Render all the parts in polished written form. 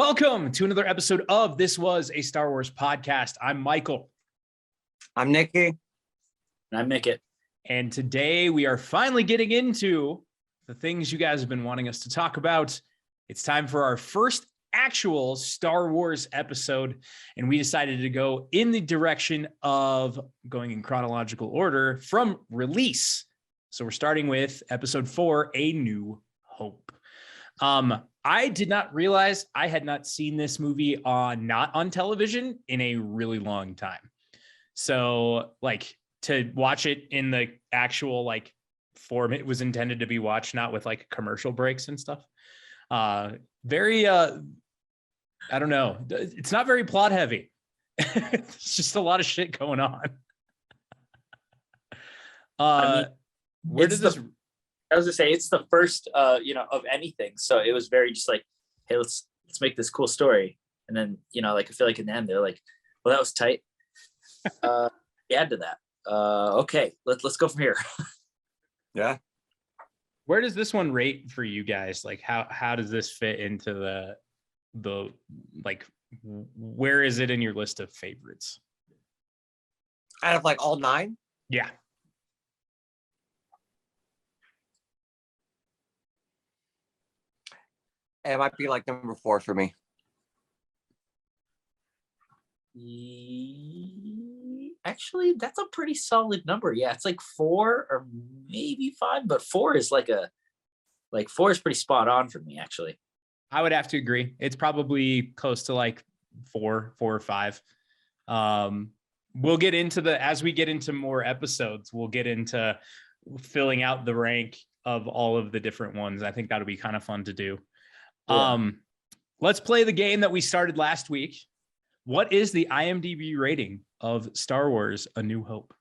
Welcome to another episode of This Was a Star Wars Podcast. I'm Michael. I'm Nikki. And I'm Micket. And today we are finally getting into the things you guys have been wanting us to talk about. It's time for our first actual Star Wars episode, and we decided to go in the direction of going in chronological order from release. So we're starting with episode 4, A New Hope. I did not realize I had not seen this movie not on television in a really long time. So to watch it in the actual form it was intended to be watched, not with commercial breaks and stuff. Very I don't know. It's not very plot heavy. It's just a lot of shit going on. Where does this? I was gonna say it's the first, of anything. So it was very just hey, let's make this cool story. And then, I feel like in the end they're like, well, that was tight. Add to that. Okay, let's go from here. Yeah. Where does this one rate for you guys? How does this fit into the where is it in your list of favorites? Out of all 9? Yeah. It might be number 4 for me. Actually, that's a pretty solid number. Yeah, it's 4 or maybe 5, but 4 is 4 is pretty spot on for me, actually. I would have to agree. It's probably close to 4 or 5. We'll get into as we get into more episodes, we'll get into filling out the rank of all of the different ones. I think that'll be kind of fun to do. Yeah. Let's play the game that we started last week. What is the IMDb rating of Star Wars: A New Hope?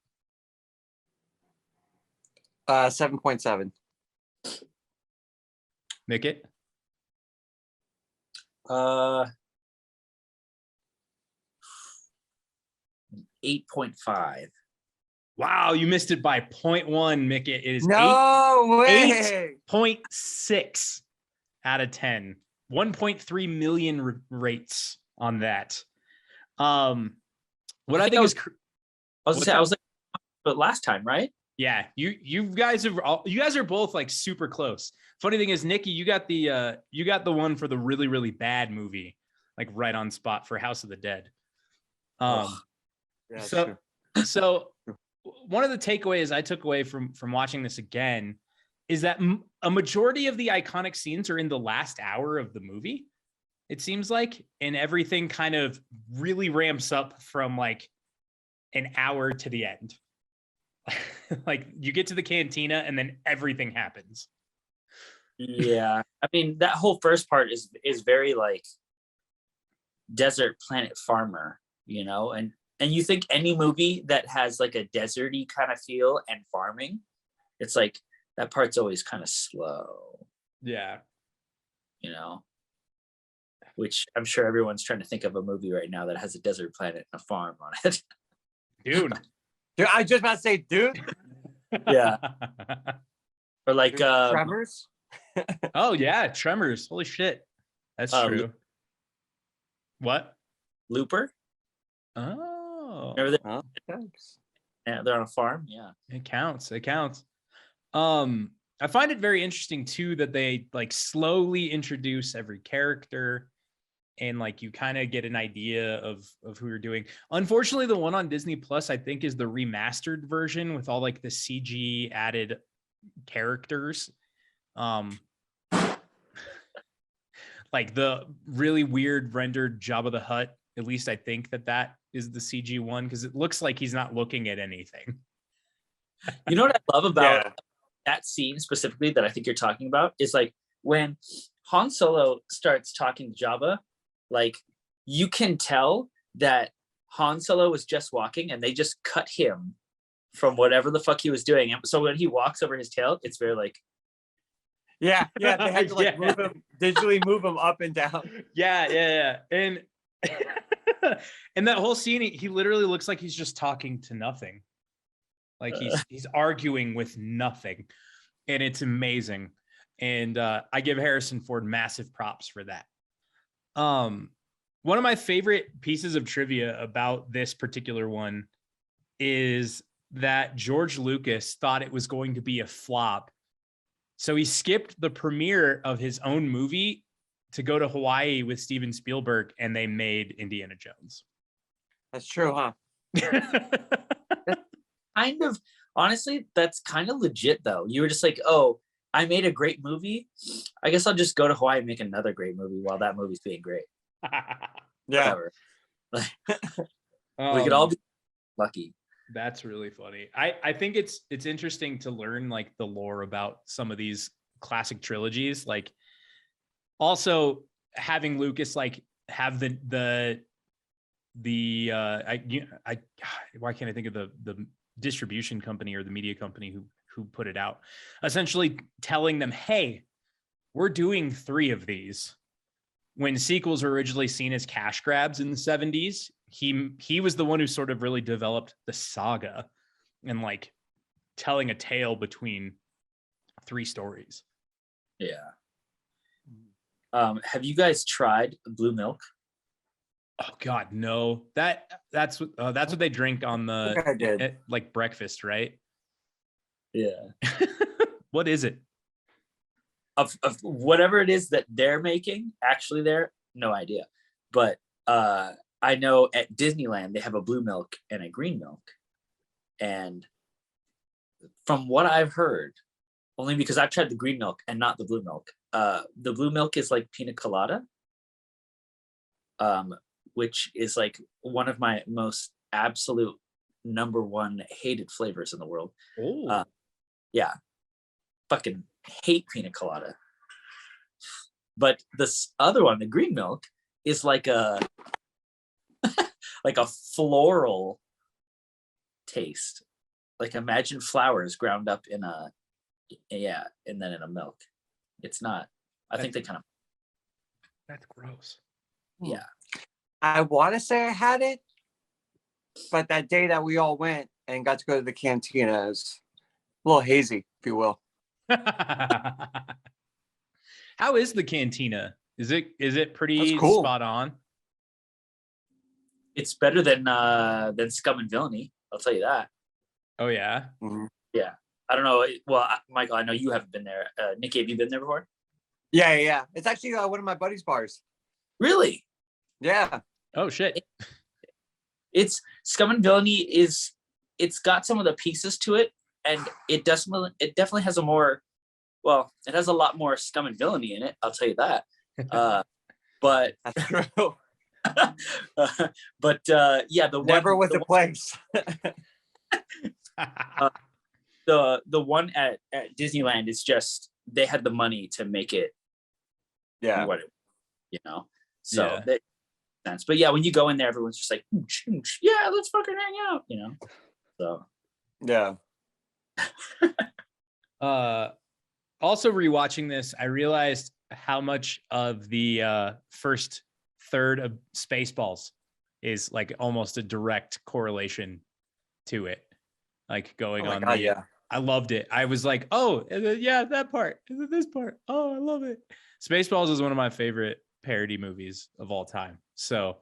7.7. Micket? 8.5. Wow, you missed it by 0.1, Micket. It is no way. 8.6 out of 10. 1.3 million rates on that. What I think is, I was but last time, right? Yeah, you guys are both super close. Funny thing is, Nikki, you got the one for the really, really bad movie, right on spot for House of the Dead. Yeah, so one of the takeaways I took away from watching this again is that a majority of the iconic scenes are in the last hour of the movie. It seems and everything kind of really ramps up from an hour to the end. You get to the cantina and then everything happens. Yeah. I mean, that whole first part is very desert planet farmer, and you think any movie that has a deserty kind of feel and farming, it's that part's always kind of slow. Yeah. Which I'm sure everyone's trying to think of a movie right now that has a desert planet and a farm on it. Dude, I was just about to say, dude. Yeah. Or Tremors. Oh yeah, Tremors. Holy shit. That's true. What? Looper? Oh. Remember that? Yeah, they're on a farm. Yeah. It counts. I find it very interesting too that they slowly introduce every character and you kind of get an idea of who you're doing. Unfortunately, the one on Disney Plus, I think, is the remastered version with all the CG added characters. The really weird rendered Jabba the Hutt. At least I think that is the CG one, because it looks like he's not looking at anything. You know what I love about that scene specifically that I think you're talking about is when Han Solo starts talking to Jabba, you can tell that Han Solo was just walking and they just cut him from whatever the fuck he was doing. And so when he walks over his tail, it's very yeah, they had to move him, digitally move him up and down. Yeah. And and that whole scene, he literally looks like he's just talking to nothing. He's arguing with nothing, and it's amazing. And I give Harrison Ford massive props for that. One of my favorite pieces of trivia about this particular one is that George Lucas thought it was going to be a flop. So he skipped the premiere of his own movie to go to Hawaii with Steven Spielberg, and they made Indiana Jones. That's true, huh? Kind of, honestly, that's kind of legit though. You were just like, oh, I made a great movie. I guess I'll just go to Hawaii and make another great movie while that movie's being great. Yeah. Whatever. We could all be lucky. That's really funny. I think it's interesting to learn like the lore about some of these classic trilogies. Like also having Lucas like have the why can't I think of the distribution company or the media company who put it out, essentially telling them, hey, we're doing 3 of these. When sequels were originally seen as cash grabs in the 70s, he was the one who sort of really developed the saga and like telling a tale between 3 stories. Yeah. Have you guys tried blue milk? Oh God, no. That's what they drink on the like breakfast, right? Yeah. What is it? Of whatever it is that they're making, actually there, no idea. But I know at Disneyland they have a blue milk and a green milk. And from what I've heard, only because I've tried the green milk and not the blue milk. The blue milk is like pina colada. Which is like one of my most absolute number 1 hated flavors in the world. Yeah, fucking hate pina colada. But this other one, the green milk, is like a like a floral taste. Like imagine flowers ground up in a and then in a milk. It's not. I think they kind of. That's gross. Yeah. I want to say I had it, but that day that we all went and got to go to the cantina is a little hazy, if you will. How is the cantina? Is it pretty cool. spot on? It's better than Scum and Villainy. I'll tell you that. Oh yeah. Mm-hmm. Yeah. I don't know. Well, Michael, I know you haven't been there. Nikki, have you been there before? Yeah. It's actually one of my buddy's bars. Really? Yeah. Oh shit. It's Scum and Villainy it's got some of the pieces to it, and it definitely has it has a lot more Scum and Villainy in it. I'll tell you that. But that's true. Yeah, never was the place. The one at Disneyland is just they had the money to make it. Yeah. What so that sense. But yeah, when you go in there, everyone's just like, yeah, let's fucking hang out. So yeah. Also rewatching this, I realized how much of the first third of Spaceballs is like almost a direct correlation to it, like going on. God, yeah. I loved it. I was like, oh yeah, that part, and then this part. Oh, I love it. Spaceballs is one of my favorite parody movies of all time. So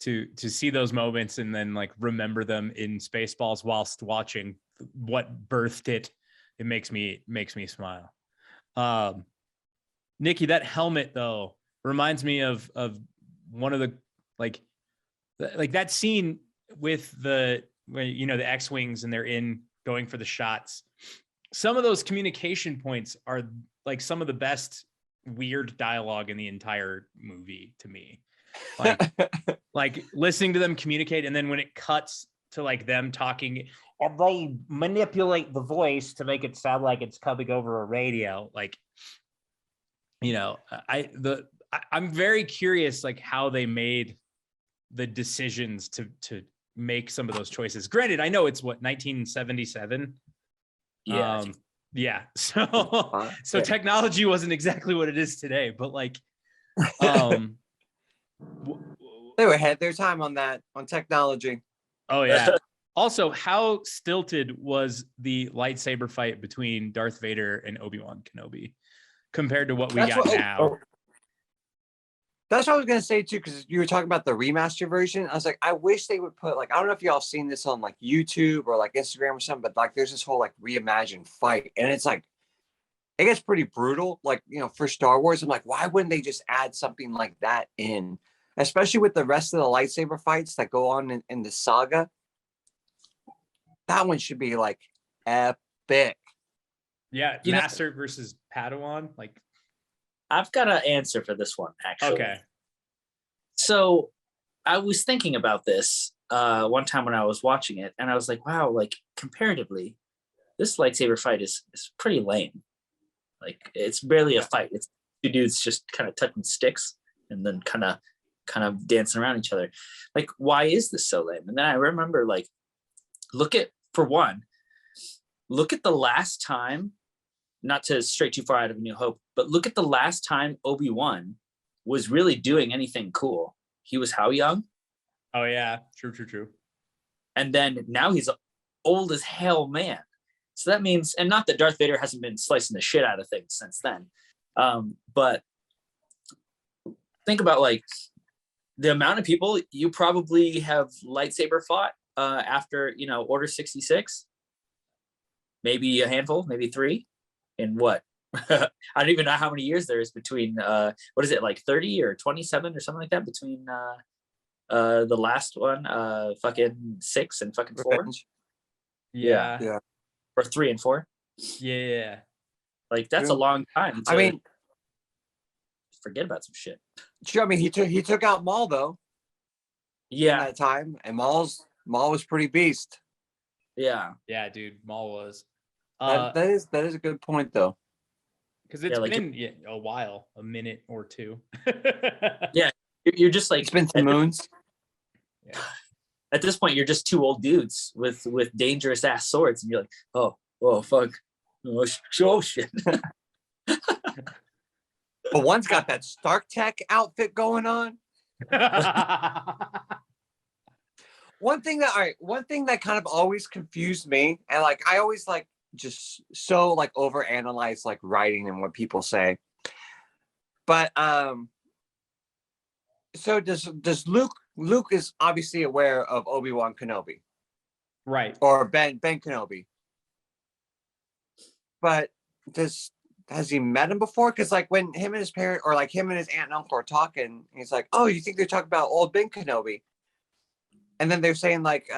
to see those moments and then like remember them in Spaceballs whilst watching what birthed it, it makes me smile. Nikki, that helmet though reminds me of one of the like that scene with the X-Wings and they're going for the shots. Some of those communication points are like some of the best weird dialogue in the entire movie to me. Like listening to them communicate, and then when it cuts to like them talking and they manipulate the voice to make it sound like it's coming over a radio, like I'm very curious like how they made the decisions to make some of those choices. Granted, I know it's 1977. Yeah. So technology wasn't exactly what it is today, but like they were ahead their time on technology. Oh yeah. Also, how stilted was the lightsaber fight between Darth Vader and Obi-Wan Kenobi compared to what we got now? That's what I was gonna say too, because you were talking about the remaster version. I was like, I wish they would put like, I don't know if y'all seen this on like YouTube or like Instagram or something, but like there's this whole like reimagined fight, and it's like it gets pretty brutal. Like, for Star Wars, I'm like, why wouldn't they just add something like that in? Especially with the rest of the lightsaber fights that go on in the saga. That one should be like epic. Yeah, Master versus Padawan. Like, I've got an answer for this one, actually. Okay. So I was thinking about this one time when I was watching it, and I was like, wow, like comparatively, this lightsaber fight is pretty lame. Like, it's barely a fight. It's two dudes just kind of touching sticks and then kind of dancing around each other. Like, why is this so lame? And then I remember, like, look at the last time, not to stray too far out of New Hope, but look at the last time Obi-Wan was really doing anything cool. He was how young? Oh yeah, true. And then now he's old as hell, man. So that means, and not that Darth Vader hasn't been slicing the shit out of things since then, but think about like the amount of people you probably have lightsaber fought after Order 66. Maybe a handful, maybe 3. In what? I don't even know how many years there is between what is it, like 30 or 27 or something like that between the last one, fucking 6 and fucking 4. Revenge. Yeah. Or 3 and 4. Yeah. Like, that's a long time. I mean, forget about some shit. True. I mean, he took out Maul though. Yeah. At that time, and Maul was pretty beast. Yeah. Yeah, dude. Maul was. That is a good point though. Because it's been a while, a minute or two. Yeah, you're just like, it's been some moons. Yeah. At this point, you're just 2 old dudes with dangerous ass swords, and you're like, oh fuck, oh shit. But one's got that Stark Tech outfit going on. One thing that kind of always confused me, and like I always like just so like overanalyze like writing and what people say. But so does Luke is obviously aware of Obi-Wan Kenobi. Right. Or Ben Kenobi. But has he met him before? Because like when him and his parent, or like him and his aunt and uncle are talking, he's like, oh, you think they're talking about old Ben Kenobi? And then they're saying like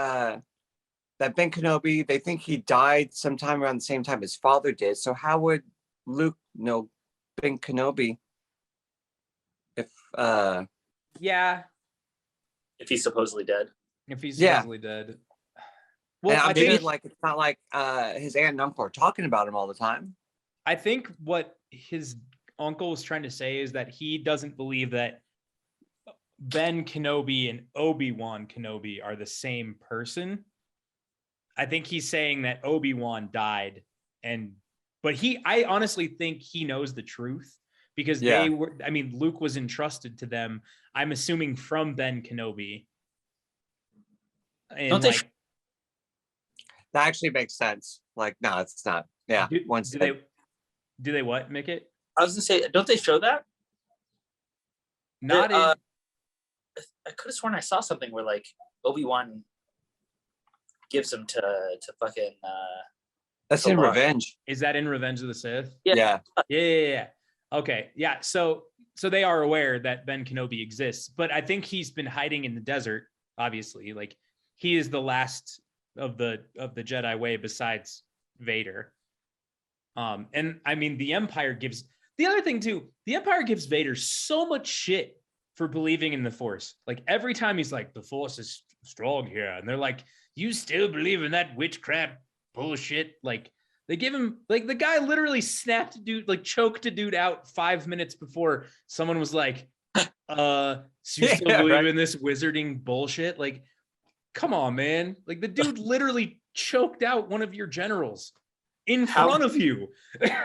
that Ben Kenobi, they think he died sometime around the same time his father did. So how would Luke know Ben Kenobi if if he's supposedly dead? If he's supposedly dead. Well, I think like it's not like his aunt and uncle are talking about him all the time. I think what his uncle was trying to say is that he doesn't believe that Ben Kenobi and Obi-Wan Kenobi are the same person. I think he's saying that Obi-Wan died, but I honestly think he knows the truth because Luke was entrusted to them, I'm assuming from Ben Kenobi. And don't they that actually makes sense. Like, no, it's not. Yeah. Do they what, Micket? I was gonna say, don't they show that? Not in. I could have sworn I saw something where like Obi-Wan gives him to fucking. That's in Revenge. Is that in Revenge of the Sith? Yeah. Yeah. Okay. Yeah. So they are aware that Ben Kenobi exists, but I think he's been hiding in the desert. Obviously, like he is the last of the Jedi way besides Vader. And I mean, the Empire gives Vader so much shit for believing in the Force. Like every time he's like, the Force is strong here, and they're like, you still believe in that witchcraft bullshit? Like they give him, like the guy literally choked a dude out 5 minutes before someone was like, so you still believe in this wizarding bullshit? Like, come on, man. Like the dude literally choked out one of your generals in front of you.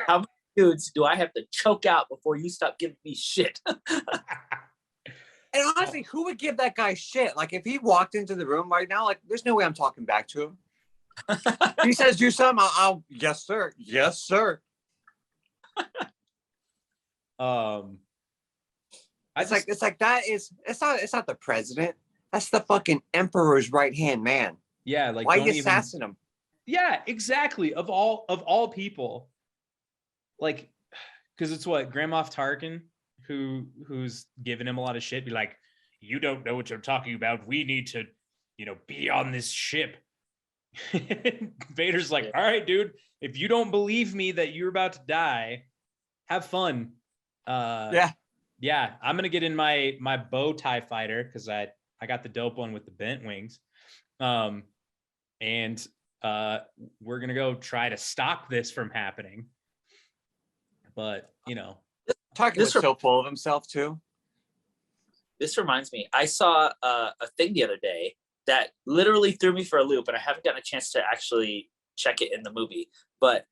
How many dudes do I have to choke out before you stop giving me shit? And honestly, who would give that guy shit? Like, if he walked into the room right now, like, there's no way I'm talking back to him. He says, do something, I'll yes, sir. Yes, sir. It's like that is it's not the president. That's the fucking emperor's right hand man. Yeah, like why don't you even assassin him? Yeah, exactly. Of all people, like, because it's what Grand Moff Tarkin who's giving him a lot of shit. Be like, you don't know what you're talking about. We need to, be on this ship. Vader's like, all right, dude. If you don't believe me that you're about to die, have fun. Yeah, I'm gonna get in my bow TIE fighter because I got the dope one with the bent wings. And we're gonna go try to stop this from happening. But Tarkin was so full of himself too. This reminds me, I saw a thing the other day that literally threw me for a loop, and I haven't gotten a chance to actually check it in the movie. But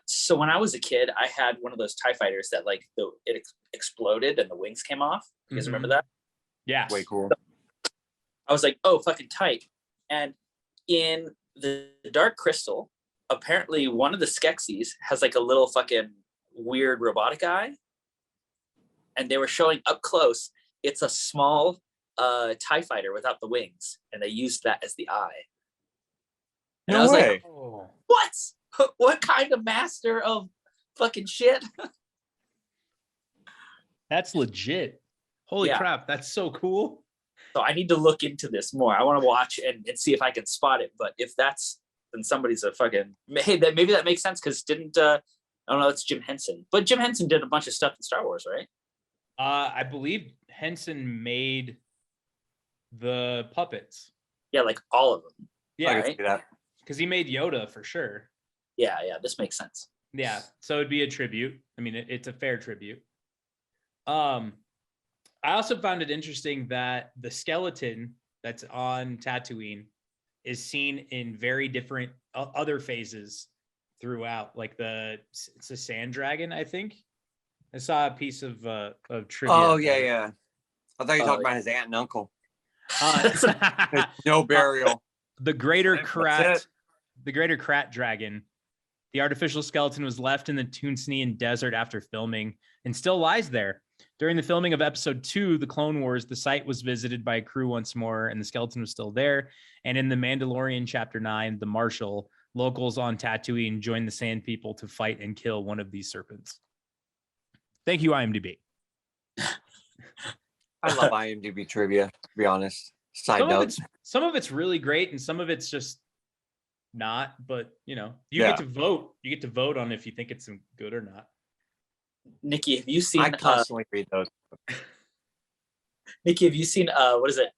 so when I was a kid, I had one of those TIE fighters that like it exploded and the wings came off. You guys remember that? Yeah, way cool. I was like, oh, fucking tight. And in the Dark Crystal, apparently one of the Skeksis has like a little fucking weird robotic eye, and they were showing up close. It's a small TIE fighter without the wings, and they used that as the eye. And I was like, what? What kind of master of fucking shit? That's legit. Holy crap, that's so cool. So I need to look into this more. I want to watch and see if I can spot it. But if that's, then somebody's a fucking, hey, maybe that makes sense because didn't, I don't know, it's Jim Henson. But Jim Henson did a bunch of stuff in Star Wars, right? I believe Henson made the puppets. Yeah, like all of them. Yeah, right? Because he made Yoda for sure. Yeah, this makes sense. Yeah, so it'd be a tribute. I mean, it's a fair tribute. I also found it interesting that the skeleton that's on Tatooine is seen in very different other phases throughout. Like it's a sand dragon, I think. I saw a piece of trivia. Oh yeah. I thought you were talking about his aunt and uncle. No burial. The greater Krat dragon. The artificial skeleton was left in the Toonsnean desert after filming and still lies there. During the filming of episode 2, The Clone Wars, the site was visited by a crew once more, and the skeleton was still there. And in The Mandalorian Chapter 9, The Marshal, locals on Tatooine joined the Sand People to fight and kill one of these serpents. Thank you, IMDb. I love IMDb trivia, to be honest. Side note. Some of it's really great, and some of it's just not. But get to vote. You get to vote on if you think it's good or not. Nikki, have you seen? I constantly read those. Nikki, have you seen? What is it?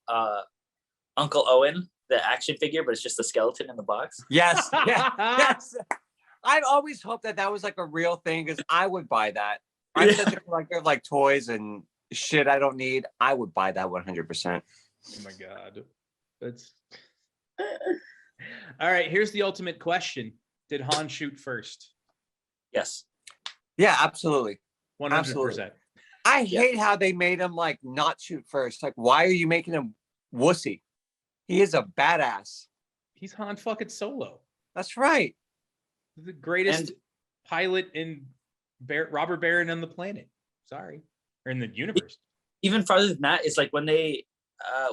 Uncle Owen, the action figure, but it's just a skeleton in the box. Yes, yes. I've always hoped that was like a real thing because I would buy that. I'm such like toys and shit I don't need. I would buy that 100%. Oh my god, that's all right. Here's the ultimate question: did Han shoot first? Yes. Yeah, absolutely. 100%. I hate how they made him like not shoot first. Like, why are you making him wussy? He is a badass. He's Han fucking Solo. That's right. The greatest pilot in robber baron on the planet. Sorry, or in the universe. Even farther than that, it's like when they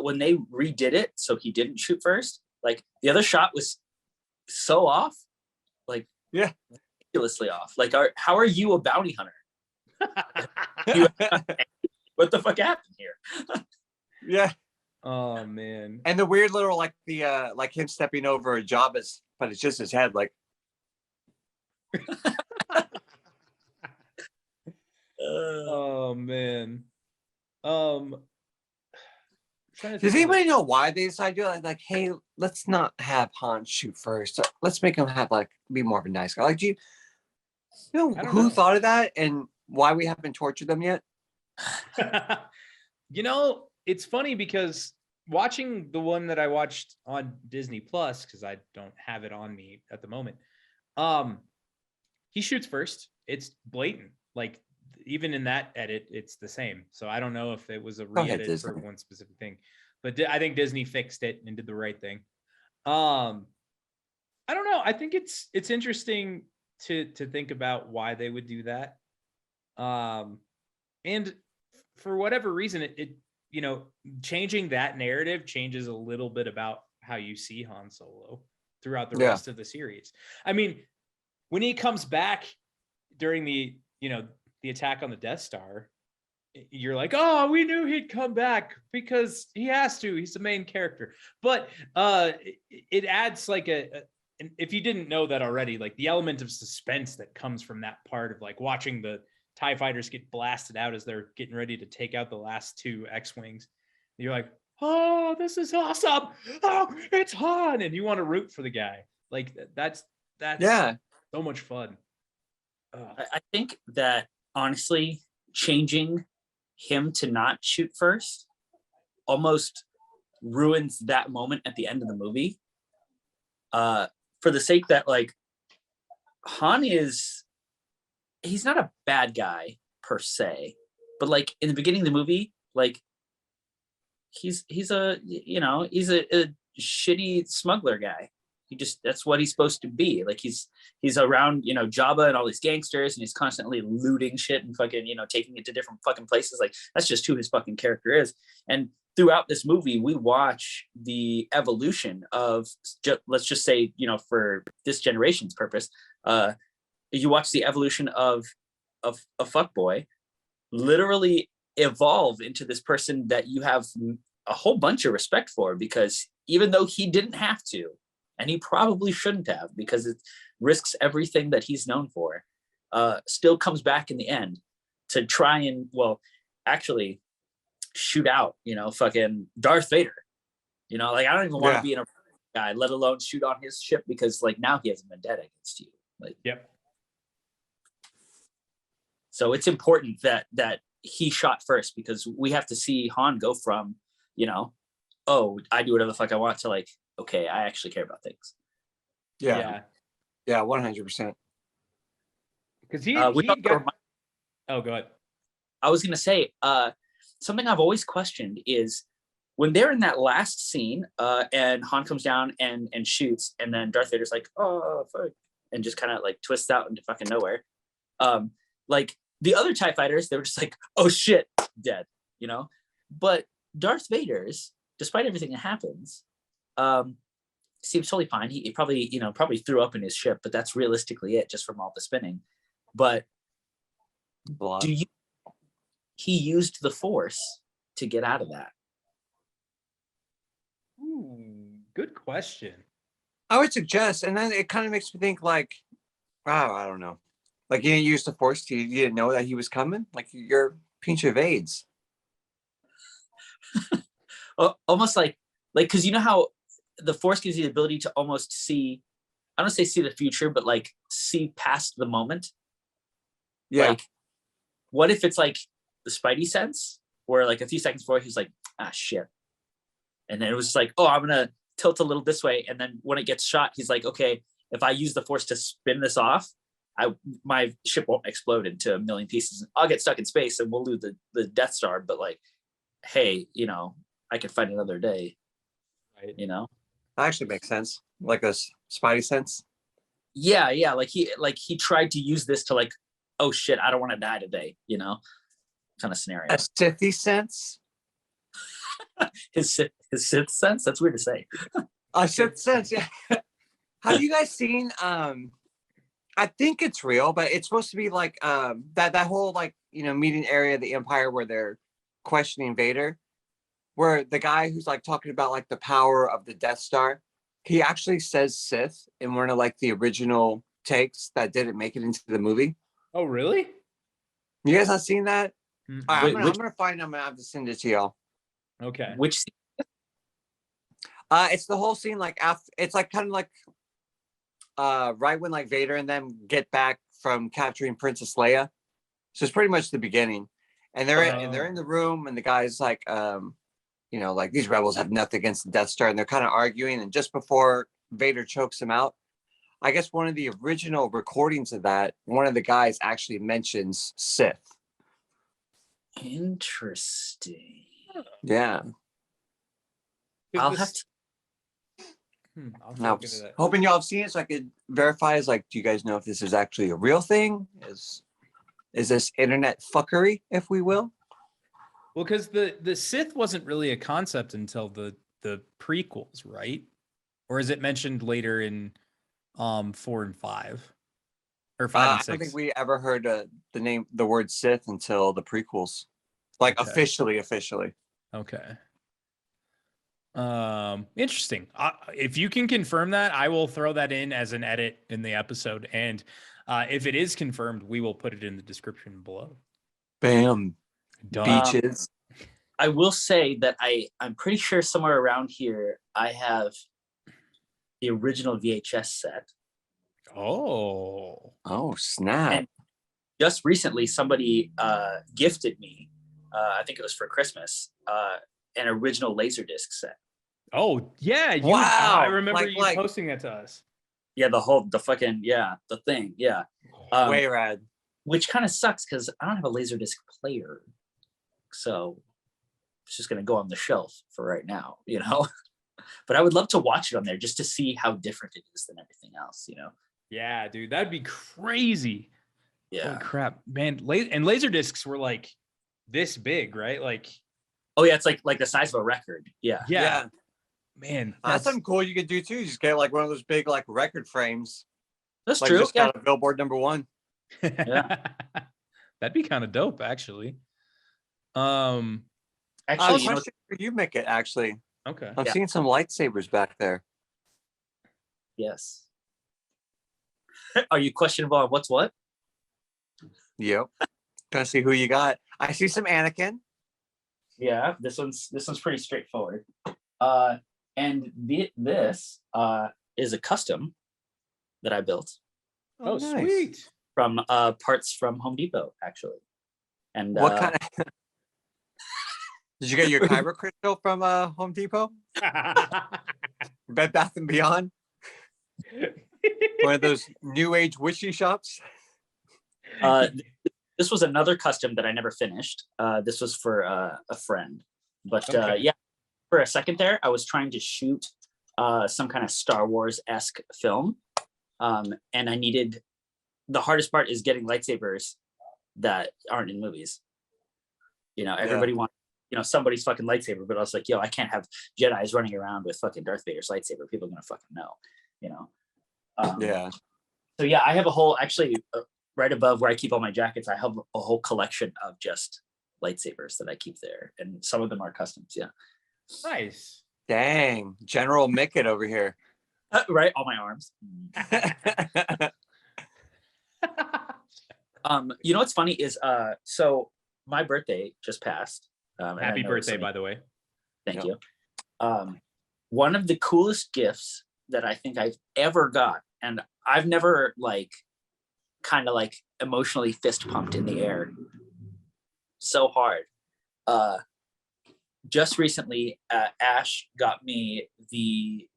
redid it, so he didn't shoot first. Like the other shot was so off. Like ridiculously off. Like, how are you a bounty hunter? What the fuck happened here? Yeah. Oh man. And the weird little like him stepping over a Jabba's, but it's just his head. Like. Oh man. Does anybody know why they decided to do it? Like, hey, let's not have Han shoot first. Let's make him have be more of a nice guy. Like, do you know who thought of that and why we haven't tortured them yet? It's funny because watching the one that I watched on Disney Plus, because I don't have it on me at the moment. He shoots first. It's blatant. Like even in that edit, it's the same. So I don't know if it was a re-edit for one specific thing, but I think Disney fixed it and did the right thing. I don't know. I think it's interesting to think about why they would do that. And for whatever reason, it you know, changing that narrative changes a little bit about how you see Han Solo throughout the rest of the series. I mean, when he comes back during the, you know, the attack on the Death Star, you're like, oh, we knew he'd come back because he has to. He's the main character. But it adds like if you didn't know that already, like the element of suspense that comes from that part of like watching the TIE fighters get blasted out as they're getting ready to take out the last 2 X-Wings. You're like, oh, this is awesome. Oh, it's Han. And you want to root for the guy. Like that's so much fun. I think that honestly, changing him to not shoot first almost ruins that moment at the end of the movie. For the sake that like Han he's not a bad guy per se, but like in the beginning of the movie, like he's a, you know, he's a shitty smuggler guy. That's what he's supposed to be. Like he's around, you know, Jabba and all these gangsters, and he's constantly looting shit and fucking, you know, taking it to different fucking places. Like that's just who his fucking character is. And throughout this movie, we watch the evolution of, let's just say, you know, for this generation's purpose, you watch the evolution of a fuckboy literally evolve into this person that you have a whole bunch of respect for, because even though he didn't have to, and he probably shouldn't have, because it risks everything that he's known for, still comes back in the end to try and, well, actually shoot out, you know, fucking Darth Vader. You know, like I don't even want to be in a guy, let alone shoot on his ship, because like now he has a vendetta against you. Like, yep. So it's important that he shot first, because we have to see Han go from, you know, oh, I do whatever the fuck I want, to like, okay, I actually care about things. Yeah, 100%. Because he got... Oh, go ahead. I was gonna say, something I've always questioned is when they're in that last scene, and Han comes down and shoots, and then Darth Vader's like, oh fuck, and just kind of like twists out into fucking nowhere. Like the other TIE fighters, they were just like, oh shit, dead, you know? But Darth Vader's, despite everything that happens, seems totally fine. He probably, you know, probably threw up in his ship, but that's realistically it, just from all the spinning. But he used the Force to get out of that? Ooh, good question. I would suggest, and then it kind of makes me think like, wow, I don't know. Like you didn't use the Force, you didn't know that he was coming? Like you're a pinch of AIDS. Almost like, because you know how the Force gives you the ability to almost see, I don't say see the future, but like see past the moment. Yeah. Like, what if it's like the Spidey sense, where like a few seconds before he's like, ah, shit. And then it was just like, oh, I'm going to tilt a little this way. And then when it gets shot, he's like, okay, if I use the Force to spin this off, my ship won't explode into a million pieces. I'll get stuck in space and we'll lose the Death Star. But like, hey, you know, I can fight another day. Right. You know? That actually makes sense. Like a Spidey sense. Yeah. Like he tried to use this to like, oh shit, I don't want to die today, you know? Kind of scenario. A Sithy sense? his Sith sense? That's weird to say. A Sith sense, yeah. Have you guys seen I think it's real, but it's supposed to be like that whole like, you know, meeting area of the Empire where they're questioning Vader, where the guy who's like talking about like the power of the Death Star, he actually says Sith in one of like the original takes that didn't make it into the movie. Oh, really? You guys not seen that? Mm-hmm. Right, I'm gonna find. I'm gonna have to send it to y'all. Okay. Which? It's the whole scene. Like after, it's like kind of like, right when like Vader and them get back from capturing Princess Leia. So it's pretty much the beginning, and they're in the room, and the guy's like, you know, like these rebels have nothing against the Death Star, and they're kind of arguing. And just before Vader chokes him out, I guess one of the original recordings of that, one of the guys actually mentions Sith. Interesting. Yeah. I'll have to. Now, hoping y'all have seen it so I could verify. Is like, do you guys know if this is actually a real thing? Is this internet fuckery, if we will? Well, because the Sith wasn't really a concept until the prequels, right? Or is it mentioned later in 4 and 5? Or 5 and I don't 6? think we ever heard the word Sith until the prequels, like Okay. officially. Okay. Interesting. If you can confirm that, I will throw that in as an edit in the episode. And if it is confirmed, we will put it in the description below. Bam. Done. Beaches. I will say that I'm pretty sure somewhere around here I have the original VHS set. Oh Snap. And just recently somebody gifted me, I think it was for Christmas, an original Laserdisc set. Oh yeah, Wow. I remember Like- you like- posting that to us. Yeah, the thing, yeah. Way rad. Which kind of sucks because I don't have a Laserdisc player, so it's just gonna go on the shelf for right now, you know. But I would love to watch it on there just to see how different it is than everything else, you know. Yeah, dude, that'd be crazy. Yeah. Holy crap, man! And laser discs were like this big, right? Like, Oh yeah, it's like the size of a record. Yeah. yeah. Man, That's something cool you could do too. Just get like one of those big like record frames. That's Like true. just Yeah. got a Billboard #1. Yeah. That'd be kind of dope, actually. Actually, Question for you, Micket, actually. Okay. I'm Yeah. seeing some lightsabers back there. yes. Are you questionable on what's what? Yep. Gonna see who you got. I see some Anakin. Yeah, this one's pretty straightforward. And this is a custom that I built Oh, nice. sweet. from parts from Home Depot, actually. And What kind of did you get your Kyber crystal from Home Depot? Bed Bath and Beyond? One of those new age witchy shops? this was another custom that I never finished. This was for a friend, but Okay. yeah, for a second there, I was trying to shoot some kind of Star Wars-esque film, and I needed. The hardest part is getting lightsabers that aren't in movies. You know, everybody wants, somebody's fucking lightsaber, but I was like, yo, I can't have Jedis running around with fucking Darth Vader's lightsaber. People are gonna fucking know, you know. Yeah. So yeah, I have a whole right above where I keep all my jackets. I have a whole collection of just lightsabers that I keep there, and some of them are customs. Yeah, Nice. Dang. General Micket over here. right. All my arms. You know what's funny is so my birthday just passed. Happy birthday, by the way. Thank you. One of the coolest gifts that I think I've ever got, and I've never kind of emotionally fist pumped in the air so hard. Just recently, Ash got me the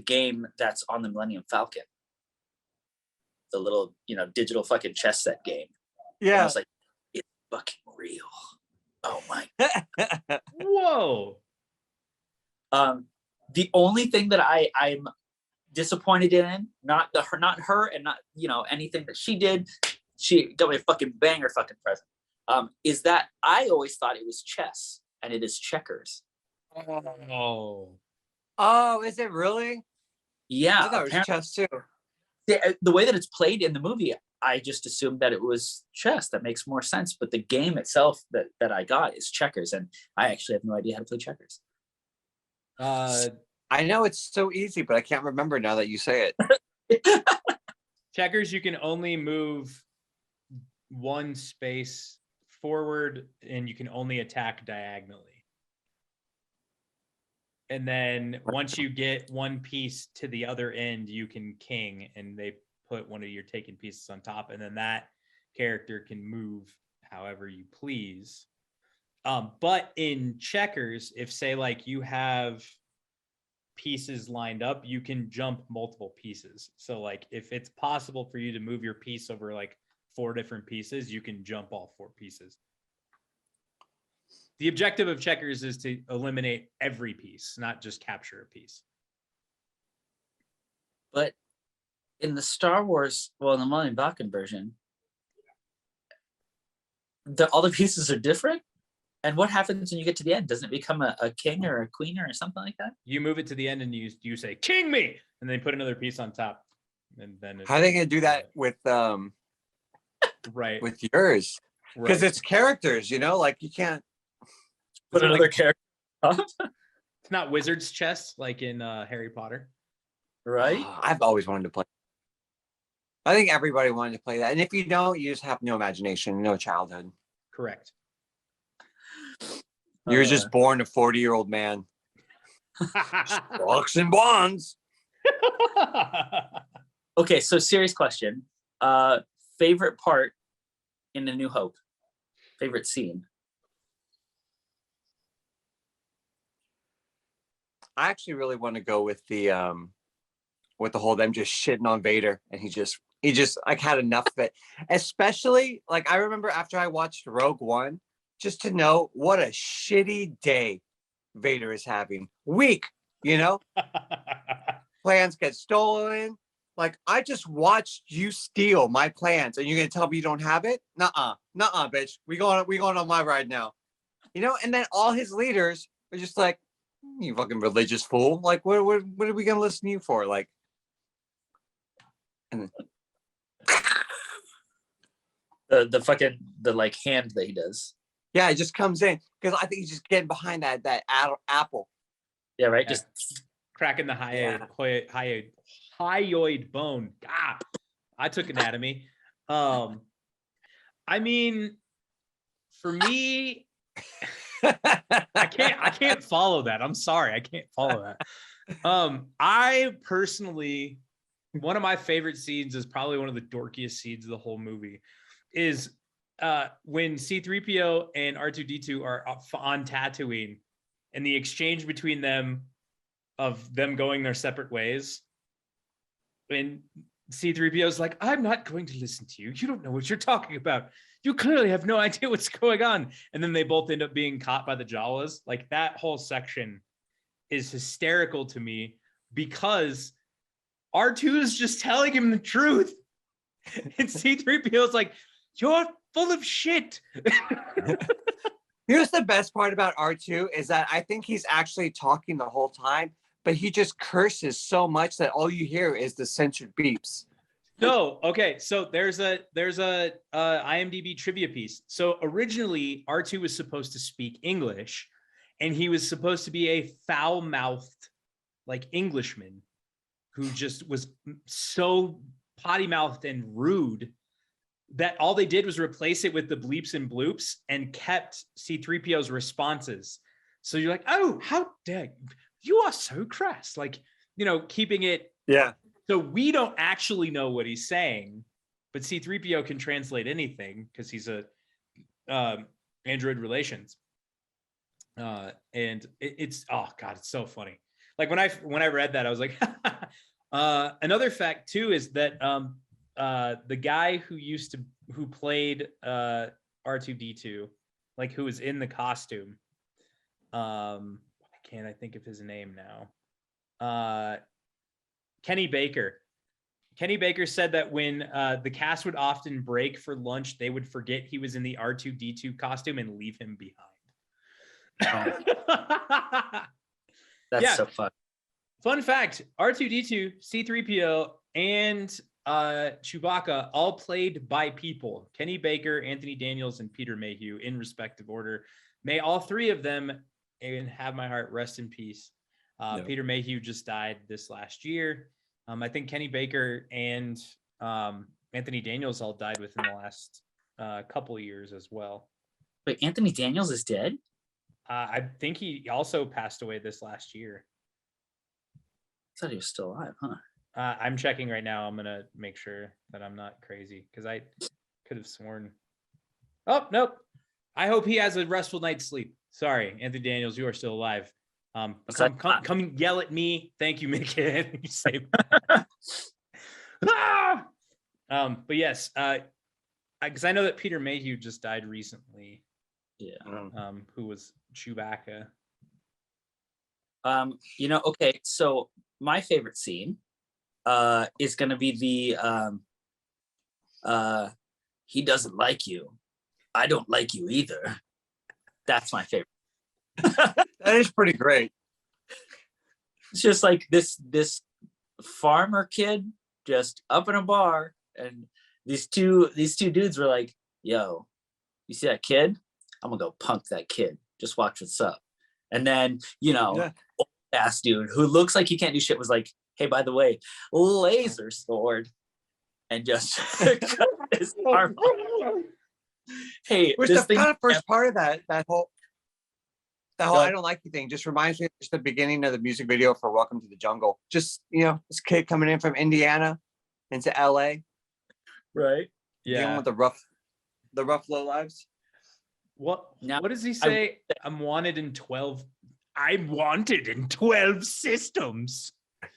game that's on the Millennium Falcon, the little digital fucking chess set game. And I was like, it's fucking real. Oh my. Whoa. The only thing that I'm disappointed in, not her, and not anything that she did. She got me a fucking banger fucking present. Is that I always thought it was chess, and it is checkers. Oh, is it really? Yeah, I thought it was chess too. the way that it's played in the movie, I just assumed that it was chess. That makes more sense. But the game itself that I got is checkers, and I actually have no idea how to play checkers. I know it's so easy, but I can't remember now that you say it. Checkers, you can only move one space forward, and you can only attack diagonally. And then once you get one piece to the other end, you can king, and they put one of your taken pieces on top, and then that character can move however you please. But in checkers, if say you have pieces lined up, you can jump multiple pieces. So if it's possible for you to move your piece over 4 different pieces, you can jump all 4 pieces. The objective of checkers is to eliminate every piece, not just capture a piece. But in the Star Wars, in the Millennium Falcon version, all the pieces are different. And what happens when you get to the end? Doesn't it become a king or a queen or something like that? You move it to the end and you say "King me," and then put another piece on top. And then How are they gonna do that with right with yours? Because it's characters, like you can't put another character up. It's not wizard's chess like in Harry Potter. Right? I've always wanted to play. I think everybody wanted to play that. And if you don't, you just have no imagination, no childhood. Correct. You're just born a 40-year-old man. Stocks and bonds. Okay, so serious question. Favorite part in A New Hope? Favorite scene? I actually really want to go with the whole them just shitting on Vader, and he just like had enough of it. Especially like I remember after I watched Rogue One, just to know what a shitty day Vader is having. Weak, plans get stolen. Like I just watched you steal my plans, and you're gonna tell me you don't have it? Nuh-uh, bitch. We going on my ride now. And then all his leaders are just like, you fucking religious fool. Like, what are we gonna listen to you for? Like, and then the like hand that he does. Yeah, it just comes in because I think he's just getting behind that apple. Yeah, right. Yeah. Just cracking the hyoid bone. Ah, I took anatomy. I mean, for me, I can't follow that. I'm sorry, I can't follow that. I personally, one of my favorite scenes is probably one of the dorkiest scenes of the whole movie. Is when C-3PO and R2-D2 are on Tatooine, and the exchange between them of them going their separate ways. And C-3PO is like, "I'm not going to listen to you. You don't know what you're talking about. You clearly have no idea what's going on." And then they both end up being caught by the Jawas. Like that whole section is hysterical to me because R2 is just telling him the truth. And C-3PO is like, "You're full of shit." Here's the best part about R2 is that I think he's actually talking the whole time, but he just curses so much that all you hear is the censored beeps. No, okay. So there's a IMDb trivia piece. So originally R2 was supposed to speak English, and he was supposed to be a foul-mouthed like Englishman who just was so potty-mouthed and rude that all they did was replace it with the bleeps and bloops and kept C-3PO's responses. So you're like, "Oh, how dare you are so crass." Like, keeping it. Yeah. So we don't actually know what he's saying, but C-3PO can translate anything because he's a android relations. And it's oh god, it's so funny. Like when I read that, I was like, another fact too is that the guy who played R2-D2, like who was in the costume, why can't I think of his name now? Kenny Baker. Kenny Baker said that when the cast would often break for lunch, they would forget he was in the R2-D2 costume and leave him behind. That's so fun. Fun fact, R2-D2, C-3PO, and Chewbacca all played by people. Kenny Baker, Anthony Daniels, and Peter Mayhew in respective order. May all three of them, and have my heart, rest in peace. No. Peter Mayhew just died this last year. I think Kenny Baker and Anthony Daniels all died within the last couple of years as well. Wait, Anthony Daniels is dead? I think he also passed away this last year. I thought he was still alive, huh? I'm checking right now. I'm going to make sure that I'm not crazy because I could have sworn. Oh, nope. I hope he has a restful night's sleep. Sorry, Anthony Daniels, you are still alive. Come yell at me. Thank you, Micket. You say but yes, because I know that Peter Mayhew just died recently. Yeah. Who was Chewbacca. Okay, so my favorite scene is gonna be the he doesn't like you. I don't like you either. That's my favorite. That is pretty great. It's just like this farmer kid just up in a bar, and these two dudes were like, yo, you see that kid? I'm gonna go punk that kid. Just watch what's up. And then, old ass dude who looks like he can't do shit was like, hey, by the way, laser sword. And just cut his arm off. Hey, Which this the thing, kind of first part of that whole Go I ahead. don't like you thing just reminds me of just the beginning of the music video for Welcome to the Jungle. Just, this kid coming in from Indiana into LA, right? dealing with the rough low lives. What Now, does he say? I'm wanted in 12. I'm wanted in 12 systems.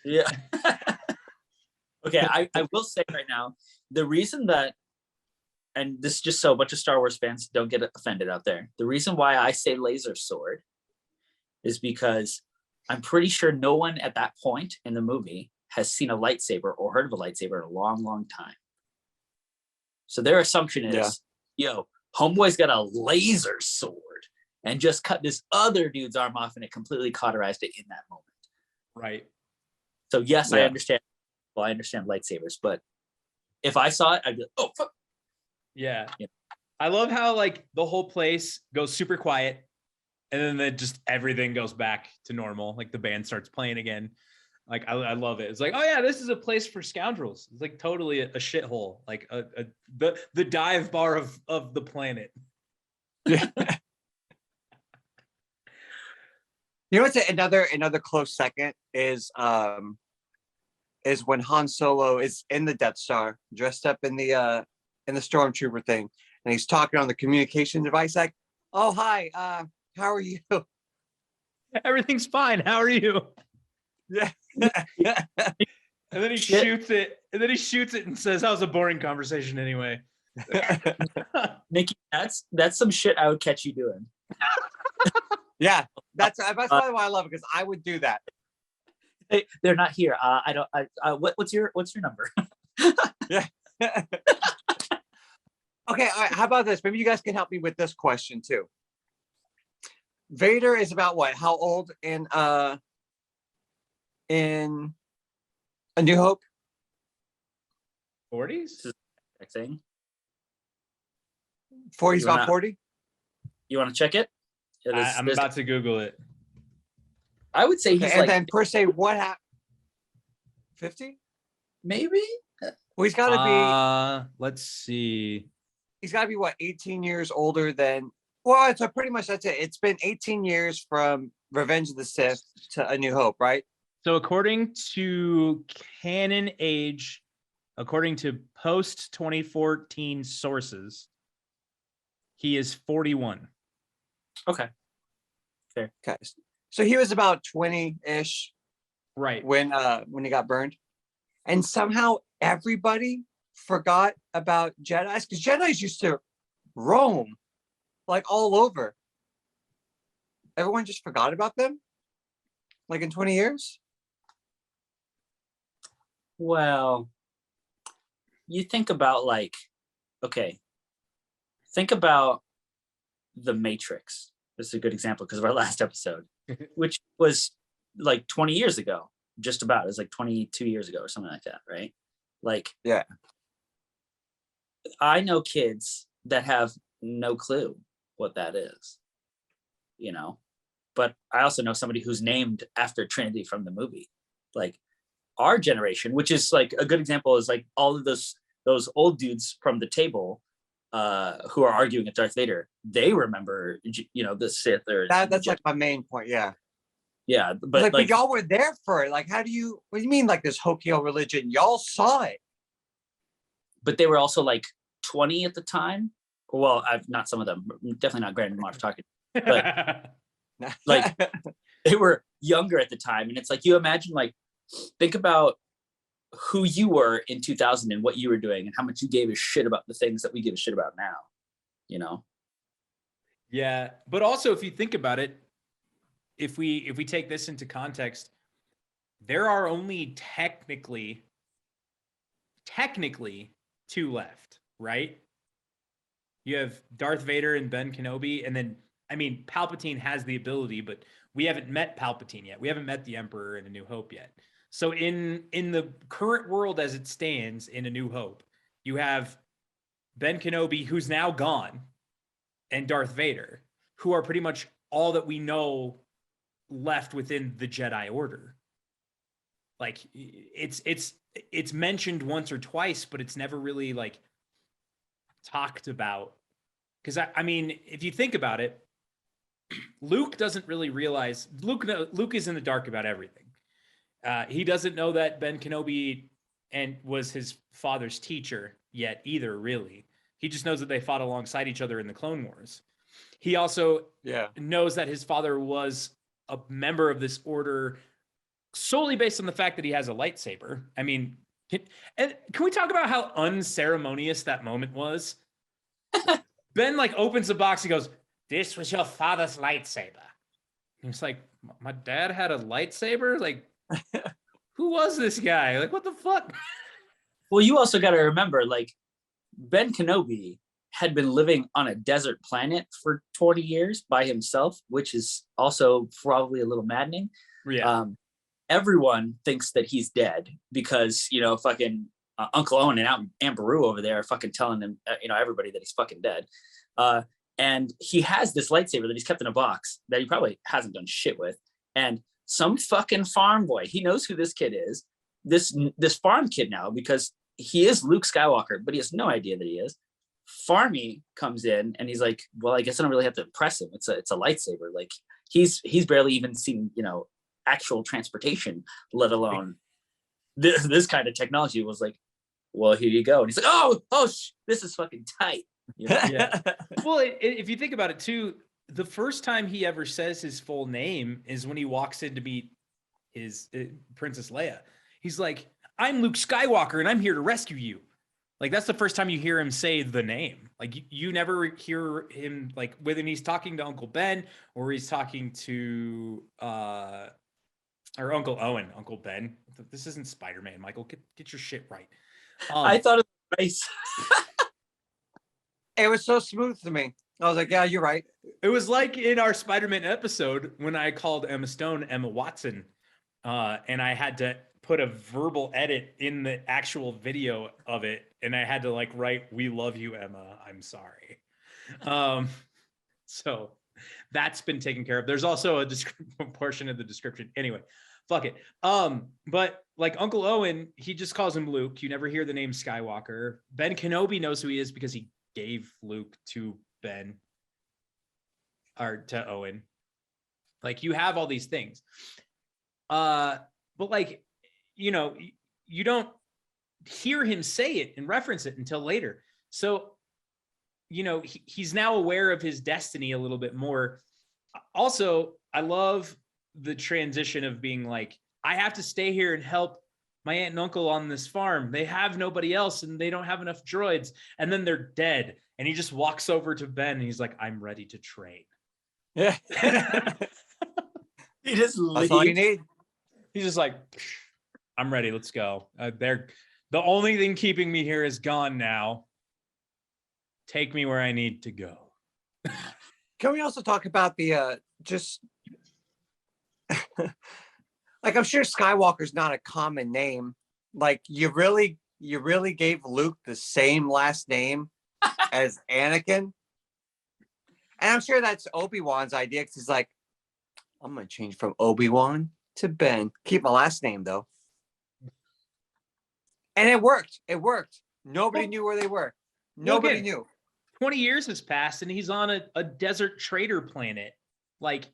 Yeah. Okay, I will say right now, the reason that, and this is just so a bunch of Star Wars fans don't get offended out there. The reason why I say laser sword is because I'm pretty sure no one at that point in the movie has seen a lightsaber or heard of a lightsaber in a long, long time. So their assumption is, yo, homeboy's got a laser sword and just cut this other dude's arm off, and it completely cauterized it in that moment. Right. So yes, I Yeah. understand. Well, I understand lightsabers, but if I saw it, I'd be like, oh, fuck. Yeah. Yeah. I love how like the whole place goes super quiet, and then everything goes back to normal. Like the band starts playing again. Like I love it. It's like, oh yeah, this is a place for scoundrels. It's like totally a shithole, like the dive bar of the planet. Yeah. What's another close second is when Han Solo is in the Death Star, dressed up in the stormtrooper thing, and he's talking on the communication device like, "Oh hi, how are you?" Everything's fine. How are you? Yeah. And then he shoots it. And then he shoots it and says, "That was a boring conversation anyway." Nikki, that's some shit I would catch you doing. Yeah, that's probably why I love it, because I would do that. Hey, they're not here. I don't. What's your number? Yeah. Okay, all right, how about this? Maybe you guys can help me with this question too. Vader is about what? How old in A New Hope? 40s? Thing. 40s, about 40? You want to check it? I'm about to Google it. I would say he's and then per se, what happened? 50? Maybe. Well, he's got to be. Let's see. He's got to be what, 18 years older than. Well, so pretty much that's it. It's been 18 years from Revenge of the Sith to A New Hope, right? So according to canon age, according to post 2014 sources, he is 41. Okay. Fair. Okay. So he was about 20-ish, right, when he got burned, and somehow everybody forgot about Jedis, because Jedis used to roam like all over. Everyone just forgot about them, like in 20 years. Well, you think about think about The Matrix. This is a good example because of our last episode, which was like 20 years ago, just about. It was like 22 years ago or something like that, right? Like, yeah, I know kids that have no clue what that is, but I also know somebody who's named after Trinity from the movie. Like our generation, which is like a good example, is like all of those old dudes from the table who are arguing at Darth Vader. They remember, the Sith or that's like my main point. Yeah. Yeah, but but y'all were there for it. Like, what do you mean, like this Hokyo religion? Y'all saw it. But they were also like 20 at the time. Well, not some of them, definitely not Grand Moff talking, but like they were younger at the time. And it's like, you imagine, like, think about who you were in 2000 and what you were doing and how much you gave a shit about the things that we give a shit about now, Yeah, but also if you think about it, if we take this into context, there are only technically 2 left, right? You have Darth Vader and Ben Kenobi, and then I mean Palpatine has the ability, but we haven't met Palpatine yet. We haven't met the Emperor in A New Hope yet. So in the current world as it stands in A New Hope, you have Ben Kenobi, who's now gone, and Darth Vader, who are pretty much all that we know left within the Jedi Order. Like it's mentioned once or twice, but it's never really like talked about. Because I mean, if you think about it, Luke doesn't really realize Luke is in the dark about everything. He doesn't know that Ben Kenobi was his father's teacher yet either, really. He just knows that they fought alongside each other in the Clone Wars. He also knows that his father was a member of this order solely based on the fact that he has a lightsaber. I mean, can we talk about how unceremonious that moment was? Ben like opens the box. He goes, "This was your father's lightsaber." And it's like, my dad had a lightsaber? Like, who was this guy? Like, what the fuck? Well, you also got to remember, like, Ben Kenobi had been living on a desert planet for 20 years by himself, which is also probably a little maddening. Yeah. Everyone thinks that he's dead because, you know, fucking Uncle Owen and Aunt Beru over there are fucking telling him, you know, everybody that he's fucking dead. And he has this lightsaber that he's kept in a box that he probably hasn't done shit with. And some fucking farm boy, he knows who this kid is, this farm kid now, because he is Luke Skywalker, but he has no idea that he is. Farmy comes in and he's like, well, I guess I don't really have to impress him. It's a lightsaber. Like he's barely even seen, you know, actual transportation, let alone this kind of technology. Was like, well, here you go. And he's like, oh, this is fucking tight. You know? Yeah. Well, if you think about it too, the first time he ever says his full name is when he walks in to meet his Princess Leia. He's like, "I'm Luke Skywalker and I'm here to rescue you." Like that's the first time you hear him say the name. Like you never hear him, like whether he's talking to Uncle Ben or he's talking to or Uncle Owen, Uncle Ben. This isn't Spider-Man, Michael. Get your shit right. I thought it was nice. It was so smooth to me. I was like, yeah, you're right. It was like in our Spider-Man episode when I called Emma Stone Emma Watson, and I had to put a verbal edit in the actual video of it, and I had to like write, "We love you, Emma. I'm sorry." So that's been taken care of. There's also a portion of the description. Anyway, fuck it. But like Uncle Owen, he just calls him Luke. You never hear the name Skywalker. Ben Kenobi knows who he is because he gave Luke to Ben or to Owen. Like you have all these things. But like, you know, you don't hear him say it and reference it until later. So, you know, he's now aware of his destiny a little bit more. Also, I love the transition of being like, I have to stay here and help my aunt and uncle on this farm. They have nobody else and they don't have enough droids. And then they're dead. And he just walks over to Ben and he's like, "I'm ready to train." Yeah. He just leaves. That's all you need. He's just like, "I'm ready. Let's go. The only thing keeping me here is gone now. Take me where I need to go." Can we also talk about the just like, I'm sure Skywalker's not a common name. Like you really gave Luke the same last name as Anakin. And I'm sure that's Obi-Wan's idea, because he's like, I'm gonna change from Obi-Wan to Ben. Keep my last name though. And it worked. It worked. Nobody knew where they were. Nobody knew. 20 years has passed and he's on a desert trader planet. Like,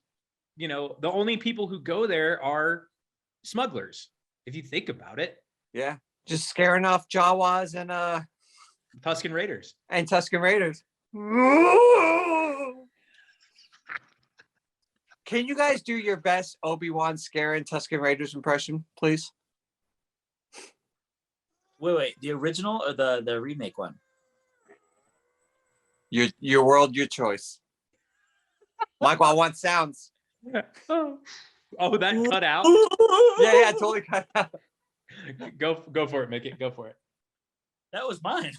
you know, the only people who go there are smugglers, if you think about it. Yeah. Just scaring off Jawas and Tusken Raiders. And Tusken Raiders. Can you guys do your best Obi-Wan scaring Tusken Raiders impression, please? Wait, the original or the remake one? Your world, your choice. Michael, I want sounds. Oh, that cut out? Yeah, totally cut out. Go for it, Micket. Go for it. That was mine.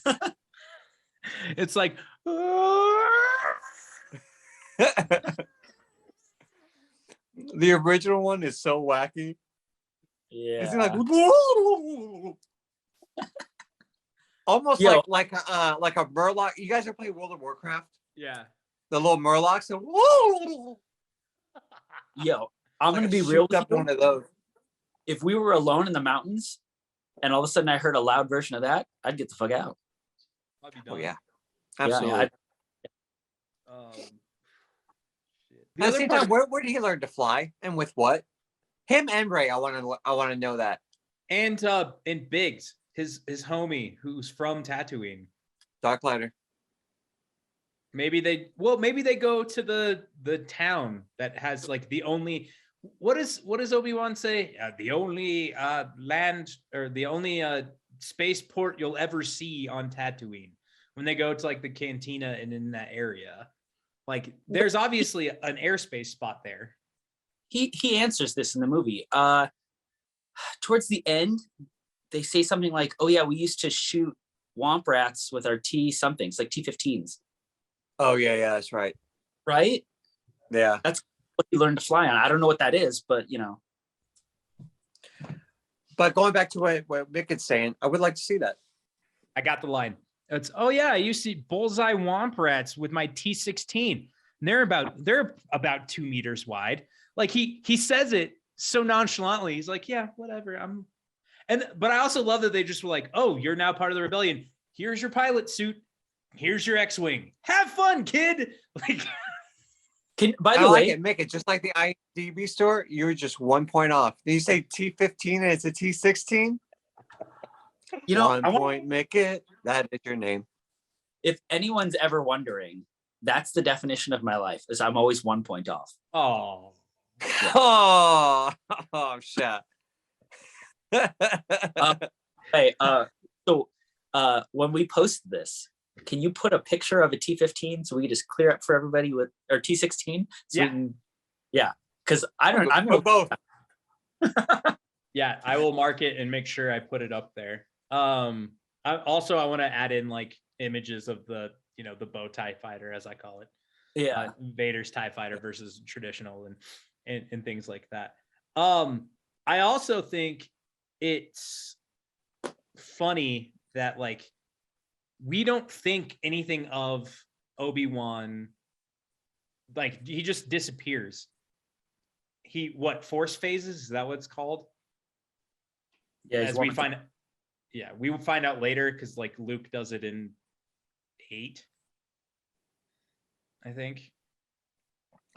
It's like The original one is so wacky. Yeah. Isn't like almost Yo. like a Murloc. You guys ever play World of Warcraft? yeah. The little Murlocs. So, Yo, I'm gonna be real with up you. one of those. If we were alone in the mountains and all of a sudden I heard a loud version of that, I'd get the fuck out. I'll be Oh done. yeah, absolutely. Shit. At the same time, where did he learn to fly and with what? Him and Ray. I want to know that. And Biggs, his homie who's from Tatooine. Darklighter. Maybe they go to the town that has like the only what does Obi-Wan say? The only land or the only spaceport you'll ever see on Tatooine. When they go to like the cantina and in that area. Like there's obviously an airspace spot there. He answers this in the movie. Towards the end, they say something like, "Oh yeah, we used to shoot Womp rats with our T-somethings, like T15s." Oh yeah, that's right. Right? Yeah. That's what you learn to fly on. I don't know what that is, but you know. But going back to what Micket's saying, I would like to see that. I got the line. It's, oh yeah, I used to bullseye Womp rats with my T16. And they're about 2 meters wide. Like he says it so nonchalantly. He's like, yeah, whatever. But I also love that they just were like, oh, you're now part of the rebellion. Here's your pilot suit. Here's your X-wing. Have fun, kid. Like, By the I like way, it, Micket. Just like the IMDb store, you're just 1 point off. Did you say T15 and it's a T16? you know, 1 point, Micket. That is your name. if anyone's ever wondering, that's the definition of my life. Is I'm always 1 point off. oh, Yeah. Oh, shit. Hey, so when we post this, can you put a picture of a T15 so we can just clear up for everybody with or T16? So yeah, because I'm both. yeah, I will mark it and make sure I put it up there. I want to add in like images of the bow tie fighter, as I call it. Vader's TIE fighter versus traditional and things like that. I also think it's funny that like we don't think anything of Obi-Wan, like he just disappears. Force phases? Is that what it's called? Yeah, as we find we will find out later because like Luke does it in 8, I think.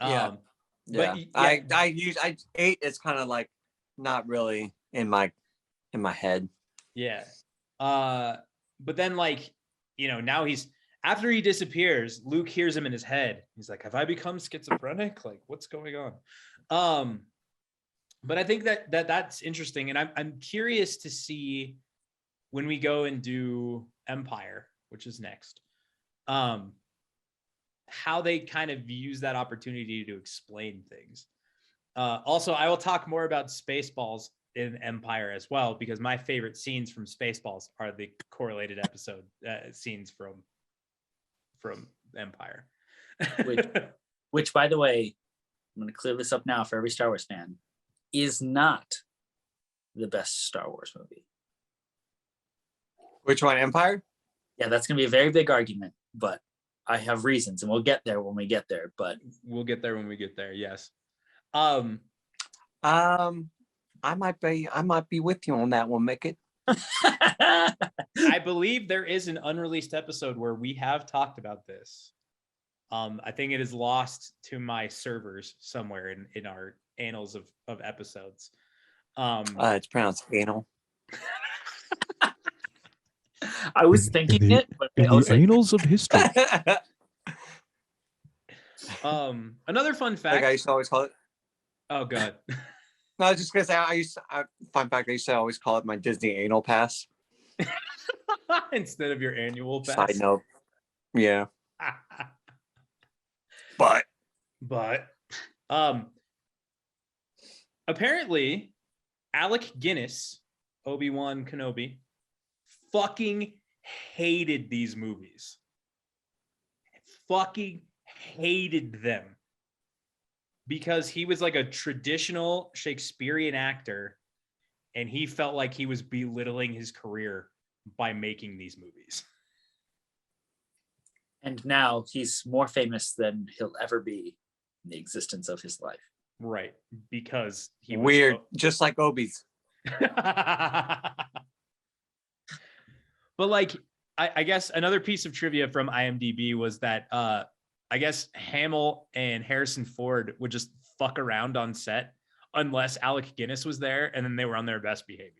Yeah. But I 8 is kind of like not really in my head. Yeah. But then like, now after he disappears, Luke hears him in his head. He's like, have I become schizophrenic? Like, what's going on? But I think that's interesting. And I'm curious to see when we go and do Empire, which is next, how they kind of use that opportunity to explain things. Also, I will talk more about Spaceballs in Empire as well, because my favorite scenes from Spaceballs are the correlated episode scenes from Empire. which, by the way, I'm going to clear this up now for every Star Wars fan, is not the best Star Wars movie. Which one, Empire? Yeah, that's going to be a very big argument, but I have reasons, and we'll get there when we get there. But we'll get there when we get there. Yes. I might be with you on that one, Micket. I believe there is an unreleased episode where we have talked about this. I think it is lost to my servers somewhere in our annals of episodes. It's pronounced anal. I was thinking but in the annals of history. Another fun fact. Like I used to always call it. Oh God. No, I was just gonna say fun fact. I used to always call it my Disney anal pass instead of your annual pass. Side note. Yeah. But apparently Alec Guinness, Obi-Wan Kenobi, fucking hated these movies. fucking hated them because he was like a traditional Shakespearean actor and he felt like he was belittling his career by making these movies. And now he's more famous than he'll ever be in the existence of his life. Right. Because he was weird, just like Obi's. But like, I guess another piece of trivia from IMDb was that I guess Hamill and Harrison Ford would just fuck around on set unless Alec Guinness was there, and then they were on their best behavior.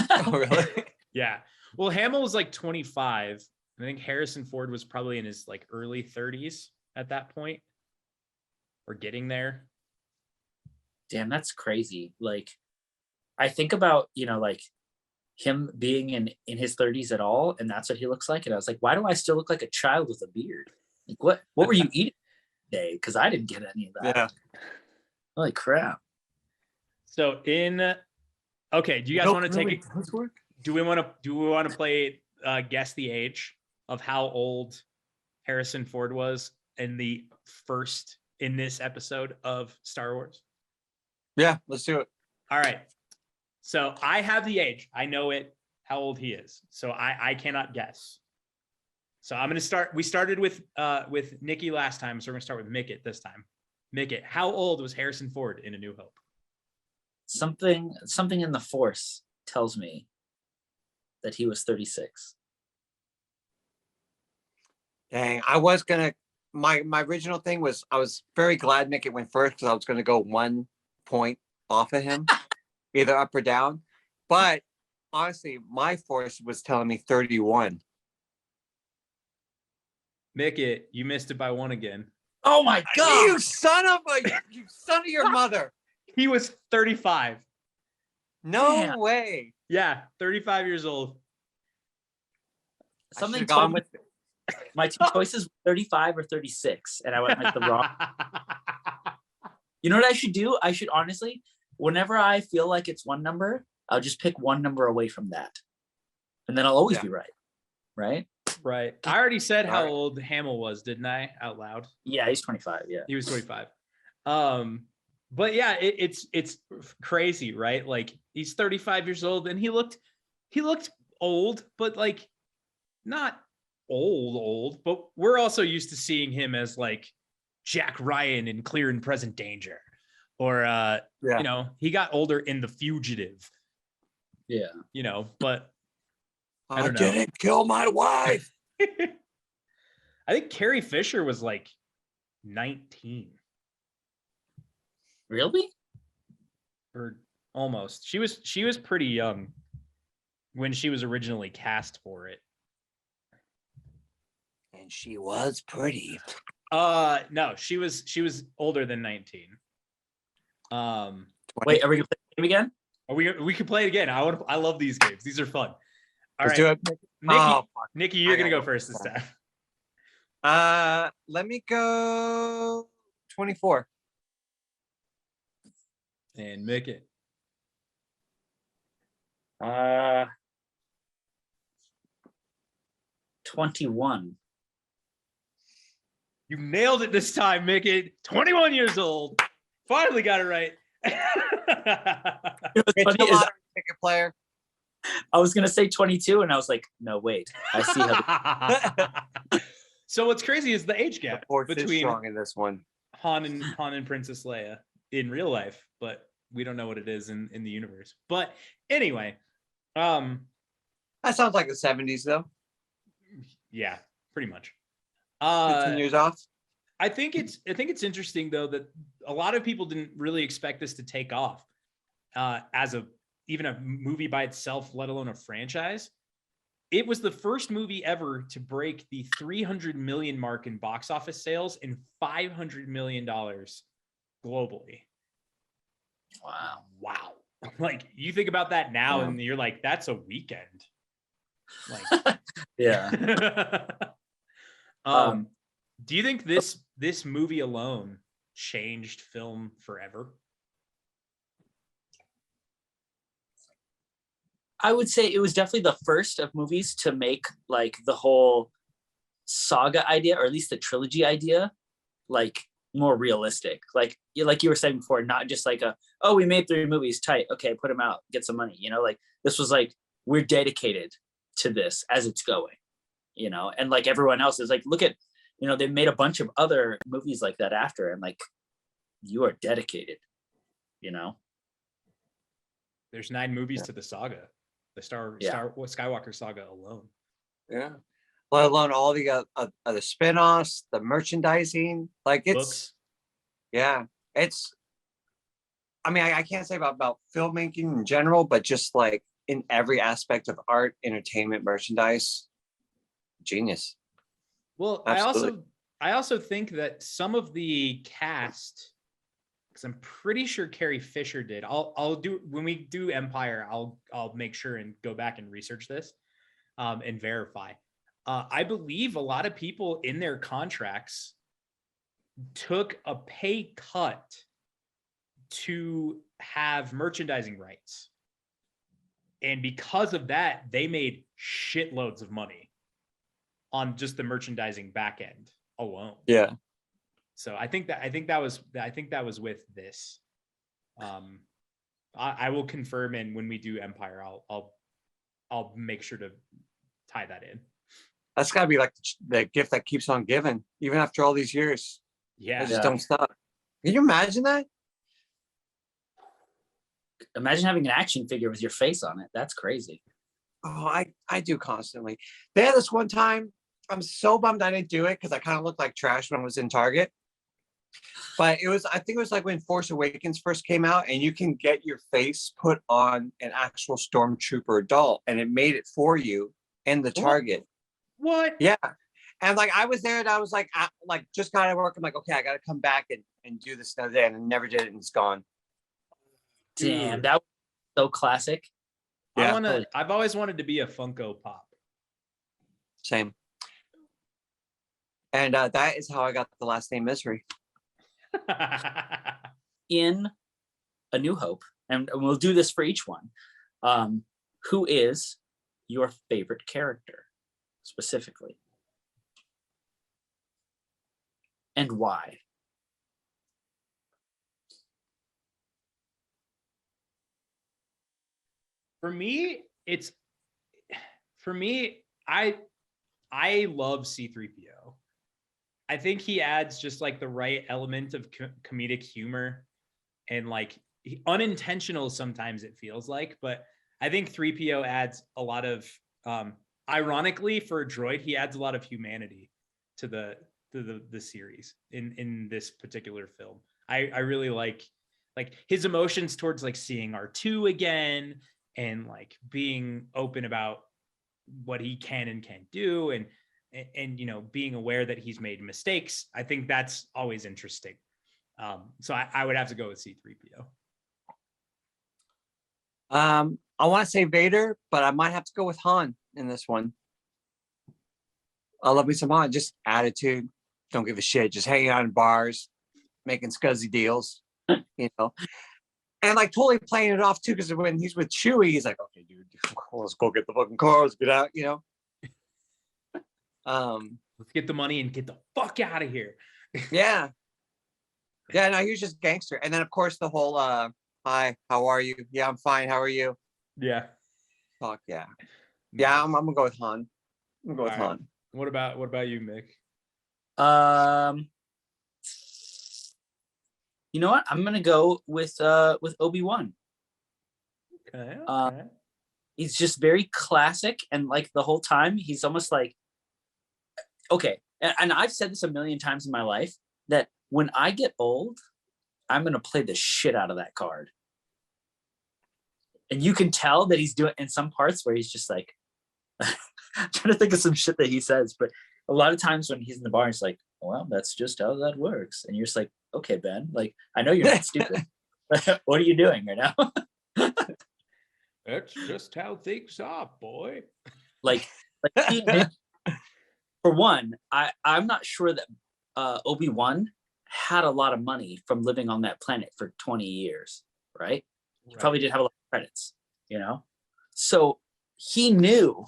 Oh, really? Yeah. Well, Hamill was like 25. I think Harrison Ford was probably in his like early 30s at that point, or getting there. Damn, that's crazy. Like, I think about, like him being in his 30s at all, and that's what he looks like. And I was like, why do I still look like a child with a beard? Like, what were you eating today? Because I didn't get any of that. Yeah. Holy crap. So okay, do you guys want to take it? Do we want to play guess the age of how old Harrison Ford was in this episode of Star Wars? Yeah, let's do it. All right. So I have the age. I know it, how old he is. So I cannot guess. So I'm going to start. We started with Nikki last time. So we're going to start with Micket this time. Micket, how old was Harrison Ford in A New Hope? Something in the Force tells me that he was 36. Dang, I was gonna. My original thing was I was very glad Mickey went first because I was gonna go 1 point off of him, either up or down. But honestly, my force was telling me 31. Micket, you missed it by 1 again. Oh my God! You son of your mother! He was 35. No Damn. way. Yeah, 35 years old. Something gone told me my two choices were 35 or 36, and I went like the wrong. You know what I should do? I should honestly, whenever I feel like it's one number, I'll just pick one number away from that, and then I'll always be right. Right? Right. I already said how Right. old Hamill was, didn't I? Out loud. Yeah, he's 25. Yeah. He was 25. But yeah, it's crazy, right? Like he's 35 years old and he looked old, but like not old, but we're also used to seeing him as like Jack Ryan in Clear and Present Danger. Or he got older in The Fugitive. Yeah. But I don't know. didn't kill my wife. I think Carrie Fisher was like 19 Really? or almost. She was pretty young when she was originally cast for it. And she was pretty. No, she was older than 19. Wait, are we gonna play the game again? We can play it again. I love these games. These are fun. All Let's right, do it. Nikki, you're gonna go first this time. Let me go 24. And Micket. 21. You nailed it this time, Micket. 21 years old. Finally got it right. It's a lottery ticket player. I was gonna say 22, and I was like, no, wait. I see how. So what's crazy is the age gap between strong in this one. Han and Princess Leia in real life, but we don't know what it is in the universe. But anyway, that sounds like the 70s though. Yeah, pretty much. 15 years off. I think it's interesting though that a lot of people didn't really expect this to take off as even a movie by itself, let alone a franchise. It was the first movie ever to break the 300 million mark in box office sales and $500 million globally. Wow. Like you think about that now and you're like, that's a weekend. Like, Yeah. Do you think this movie alone changed film forever? I would say it was definitely the first of movies to make like the whole saga idea, or at least the trilogy idea, like more realistic. Like you were saying before, not just like we made 3 movies, tight, okay, put them out, get some money. You know, like this was like, we're dedicated to this as it's going. You know, and like everyone else is like, look at, you know, they made a bunch of other movies like that after, and like, you are dedicated. You know, there's 9 movies to the saga, the Skywalker saga alone. Yeah. Let alone all the other spin-offs, the merchandising, like it's Books. Yeah, it's, I mean, I can't say about filmmaking in general, but just like in every aspect of art, entertainment, merchandise, genius. Well, Absolutely. I also think that some of the cast, because I'm pretty sure Carrie Fisher did. I'll do, when we do Empire, I'll make sure and go back and research this and verify. I believe a lot of people in their contracts took a pay cut to have merchandising rights. And because of that, they made shitloads of money on just the merchandising back end alone. Yeah. So I think that was with this. I will confirm, and when we do Empire, I'll make sure to tie that in. That's got to be like the gift that keeps on giving, even after all these years. Yeah. They just don't stop. Can you imagine that? Imagine having an action figure with your face on it. That's crazy. Oh, I do constantly. They had this one time, I'm so bummed I didn't do it because I kind of looked like trash when I was in Target. But I think it was like when Force Awakens first came out, and you can get your face put on an actual Stormtrooper doll, and it made it for you in the Target. What? Yeah. And like I was there, and I was like just got out of work. I'm like, okay, I got to come back and do this another day, and I never did it, and it's gone. Damn, that was so classic. Yeah. I've always wanted to be a Funko Pop. Same. And that is how I got the last name Misery. In A New Hope, and we'll do this for each one. Who is your favorite character specifically? And why? For me, I love C-3PO. I think he adds just like the right element of comedic humor, and like unintentional sometimes it feels like, but I think 3PO adds a lot of ironically, for a droid, he adds a lot of humanity to the series in this particular film. I really like his emotions towards like seeing R2 again, and like being open about what he can and can't do, and you know, being aware that he's made mistakes. I think that's always interesting. So I would have to go with C-3PO. I want to say Vader, but I might have to go with Han in this one. I love me some Han. Just attitude, don't give a shit, just hanging out in bars, making scuzzy deals, you know. And like totally playing it off too, because when he's with Chewie, he's like, okay, dude, let's go get the fucking car, let's get out, you know. Let's get the money and get the fuck out of here. Yeah. Yeah, no, he was just gangster. And then of course the whole hi, how are you? Yeah, I'm fine. How are you? Yeah. Talk, yeah. Yeah, I'm gonna go with Han. I'm gonna go with All right. Han. What about you, Mick? You know what? I'm gonna go with Obi-Wan. Okay. He's just very classic, and like the whole time he's almost like, okay, and I've said this a million times in my life, that when I get old, I'm gonna play the shit out of that card. And you can tell that he's doing in some parts where he's just like, I'm trying to think of some shit that he says, but a lot of times when he's in the bar, he's like, well, that's just how that works. And you're just like, okay, Ben, like, I know you're not stupid. What are you doing right now? That's just how things are, boy. Like for one, I'm not sure that Obi-Wan had a lot of money from living on that planet for 20 years, right? He probably didn't have a lot of credits, you know? So he knew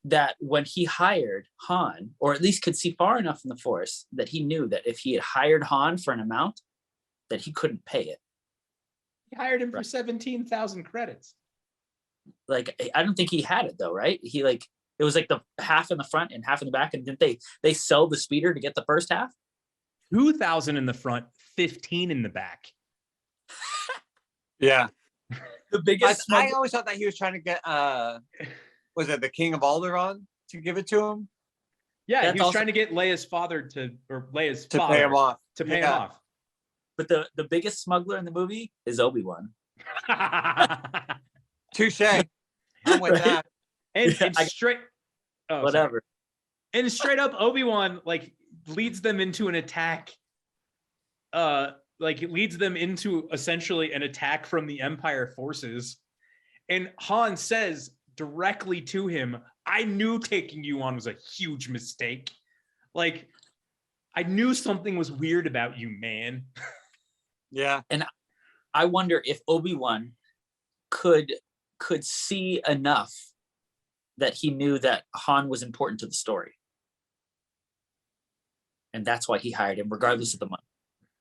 that when he hired Han, or at least could see far enough in the Force, that he knew that if he had hired Han for an amount, that he couldn't pay it. He hired him for 17,000 credits. Like, I don't think he had it though, right? He like, it was like the half in the front and half in the back, and didn't they sell the speeder to get the first half? 2,000 in the front, 15 in the back. Yeah. The biggest. I always thought that he was trying to get was it the King of Alderaan to give it to him? Yeah, That's he was also trying to get Leia's father to pay him off. To pay him off. But the biggest smuggler in the movie is Obi-Wan. Touche. I'm with that. And straight Whatever. Sorry. And straight up Obi-Wan like leads them into an attack. Like it leads them into essentially an attack from the Empire forces. And Han says directly to him, I knew taking you on was a huge mistake. Like, I knew something was weird about you, man. Yeah. And I wonder if Obi-Wan could see enough that he knew that Han was important to the story. And that's why he hired him, regardless of the money.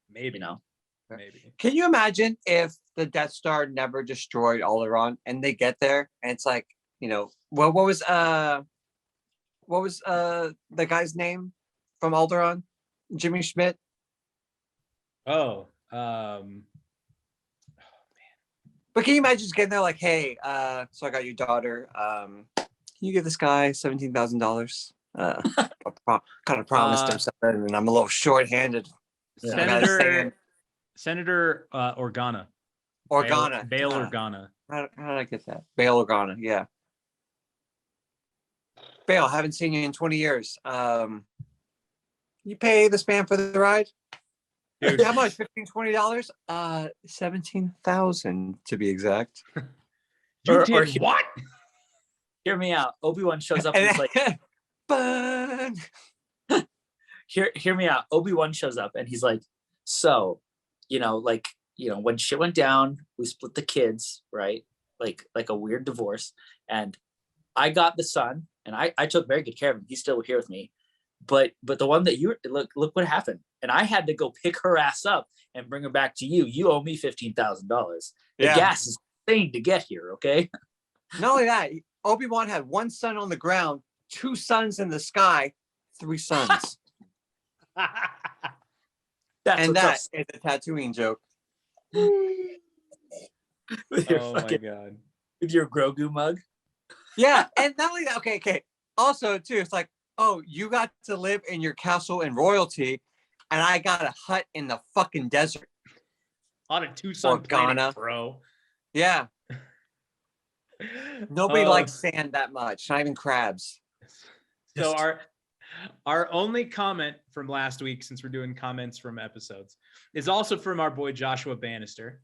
Maybe. You know? Maybe. Can you imagine if the Death Star never destroyed Alderaan and they get there and it's like, you know, well, what was the guy's name from Alderaan? Jimmy Schmidt? Oh, man. But can you imagine just getting there like, hey, so I got your daughter. Can you give this guy $17,000? Kind of promised him something, and I'm a little short-handed. Senator Organa. Organa. Bail Organa. How did I get that? Bail Organa, yeah. Bail, haven't seen you in 20 years. You pay this man for the ride? Dude. How much? $15, $20? 17,000 to be exact. What? Hear me out. Obi-Wan shows up and he's like, Burn. Hear me out. Obi-Wan shows up and he's like, so, when shit went down, we split the kids, right? Like a weird divorce. And I got the son, and I took very good care of him. He's still here with me. But the one that look what happened. And I had to go pick her ass up and bring her back to you. You owe me $15,000. The gas is insane to get here, okay? Not only that, Obi-Wan had one son on the ground, two sons in the sky, three sons. And that is a Tatooine joke. With your my God. With your Grogu mug. Yeah, and not only that, okay. Also, too, it's like, oh, you got to live in your castle in royalty, and I got a hut in the fucking desert. On a Tucson planet, bro. Yeah. Nobody likes sand that much, not even crabs. So our only comment from last week, since we're doing comments from episodes, is also from our boy Joshua Bannister.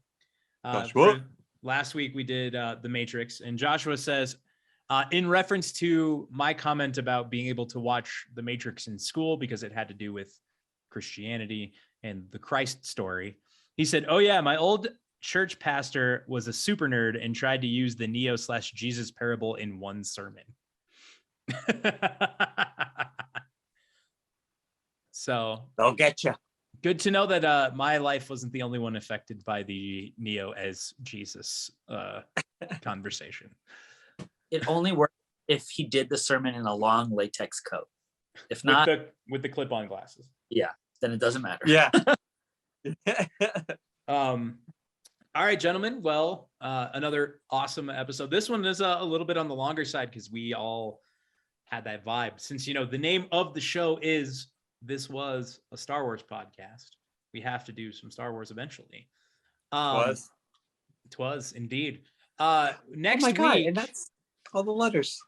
Last week we did The Matrix, and Joshua says, in reference to my comment about being able to watch The Matrix in school because it had to do with Christianity and the Christ story, he said, oh yeah, my old church pastor was a super nerd and tried to use the Neo/Jesus parable in one sermon. So they'll get you. Good to know that my life wasn't the only one affected by the Neo as Jesus conversation. It only worked if he did the sermon in a long latex coat. If not, with the clip-on glasses. Yeah, then it doesn't matter. Yeah. All right, gentlemen. Well, another awesome episode. This one is a little bit on the longer side because we all had that vibe. Since, the name of the show is This Was a Star Wars Podcast, we have to do some Star Wars eventually. Twas indeed. Next week. And that's all the letters.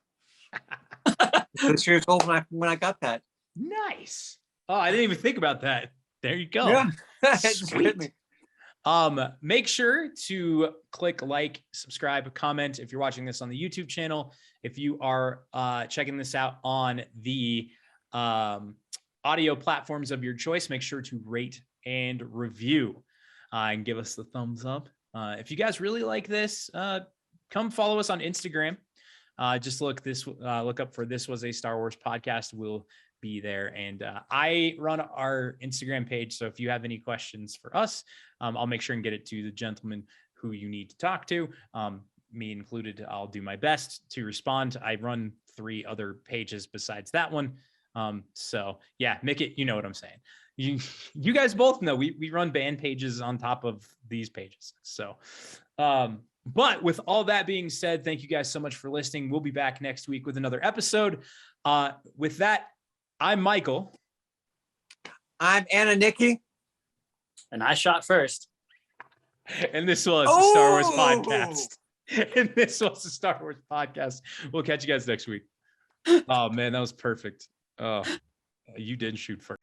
6 years old when I got that. Nice. Oh, I didn't even think about that. There you go. Yeah. Sweet. Make sure to click like, subscribe, comment if you're watching this on the YouTube channel. If you are checking this out on the audio platforms of your choice, make sure to rate and review and give us the thumbs up. If you guys really like this, come follow us on Instagram. Just look up for This Was a Star Wars Podcast. We'll be there. And I run our Instagram page. So if you have any questions for us, I'll make sure and get it to the gentleman who you need to talk to. Me included, I'll do my best to respond. I run 3 other pages besides that one. So yeah, Micket, you know what I'm saying. You guys both know we run band pages on top of these pages. So, but with all that being said, thank you guys so much for listening. We'll be back next week with another episode. With that, I'm Michael. I'm Nikki. And I shot first. And this was the Star Wars Podcast. And this was the Star Wars Podcast. We'll catch you guys next week. Oh man, that was perfect. Oh, you didn't shoot first.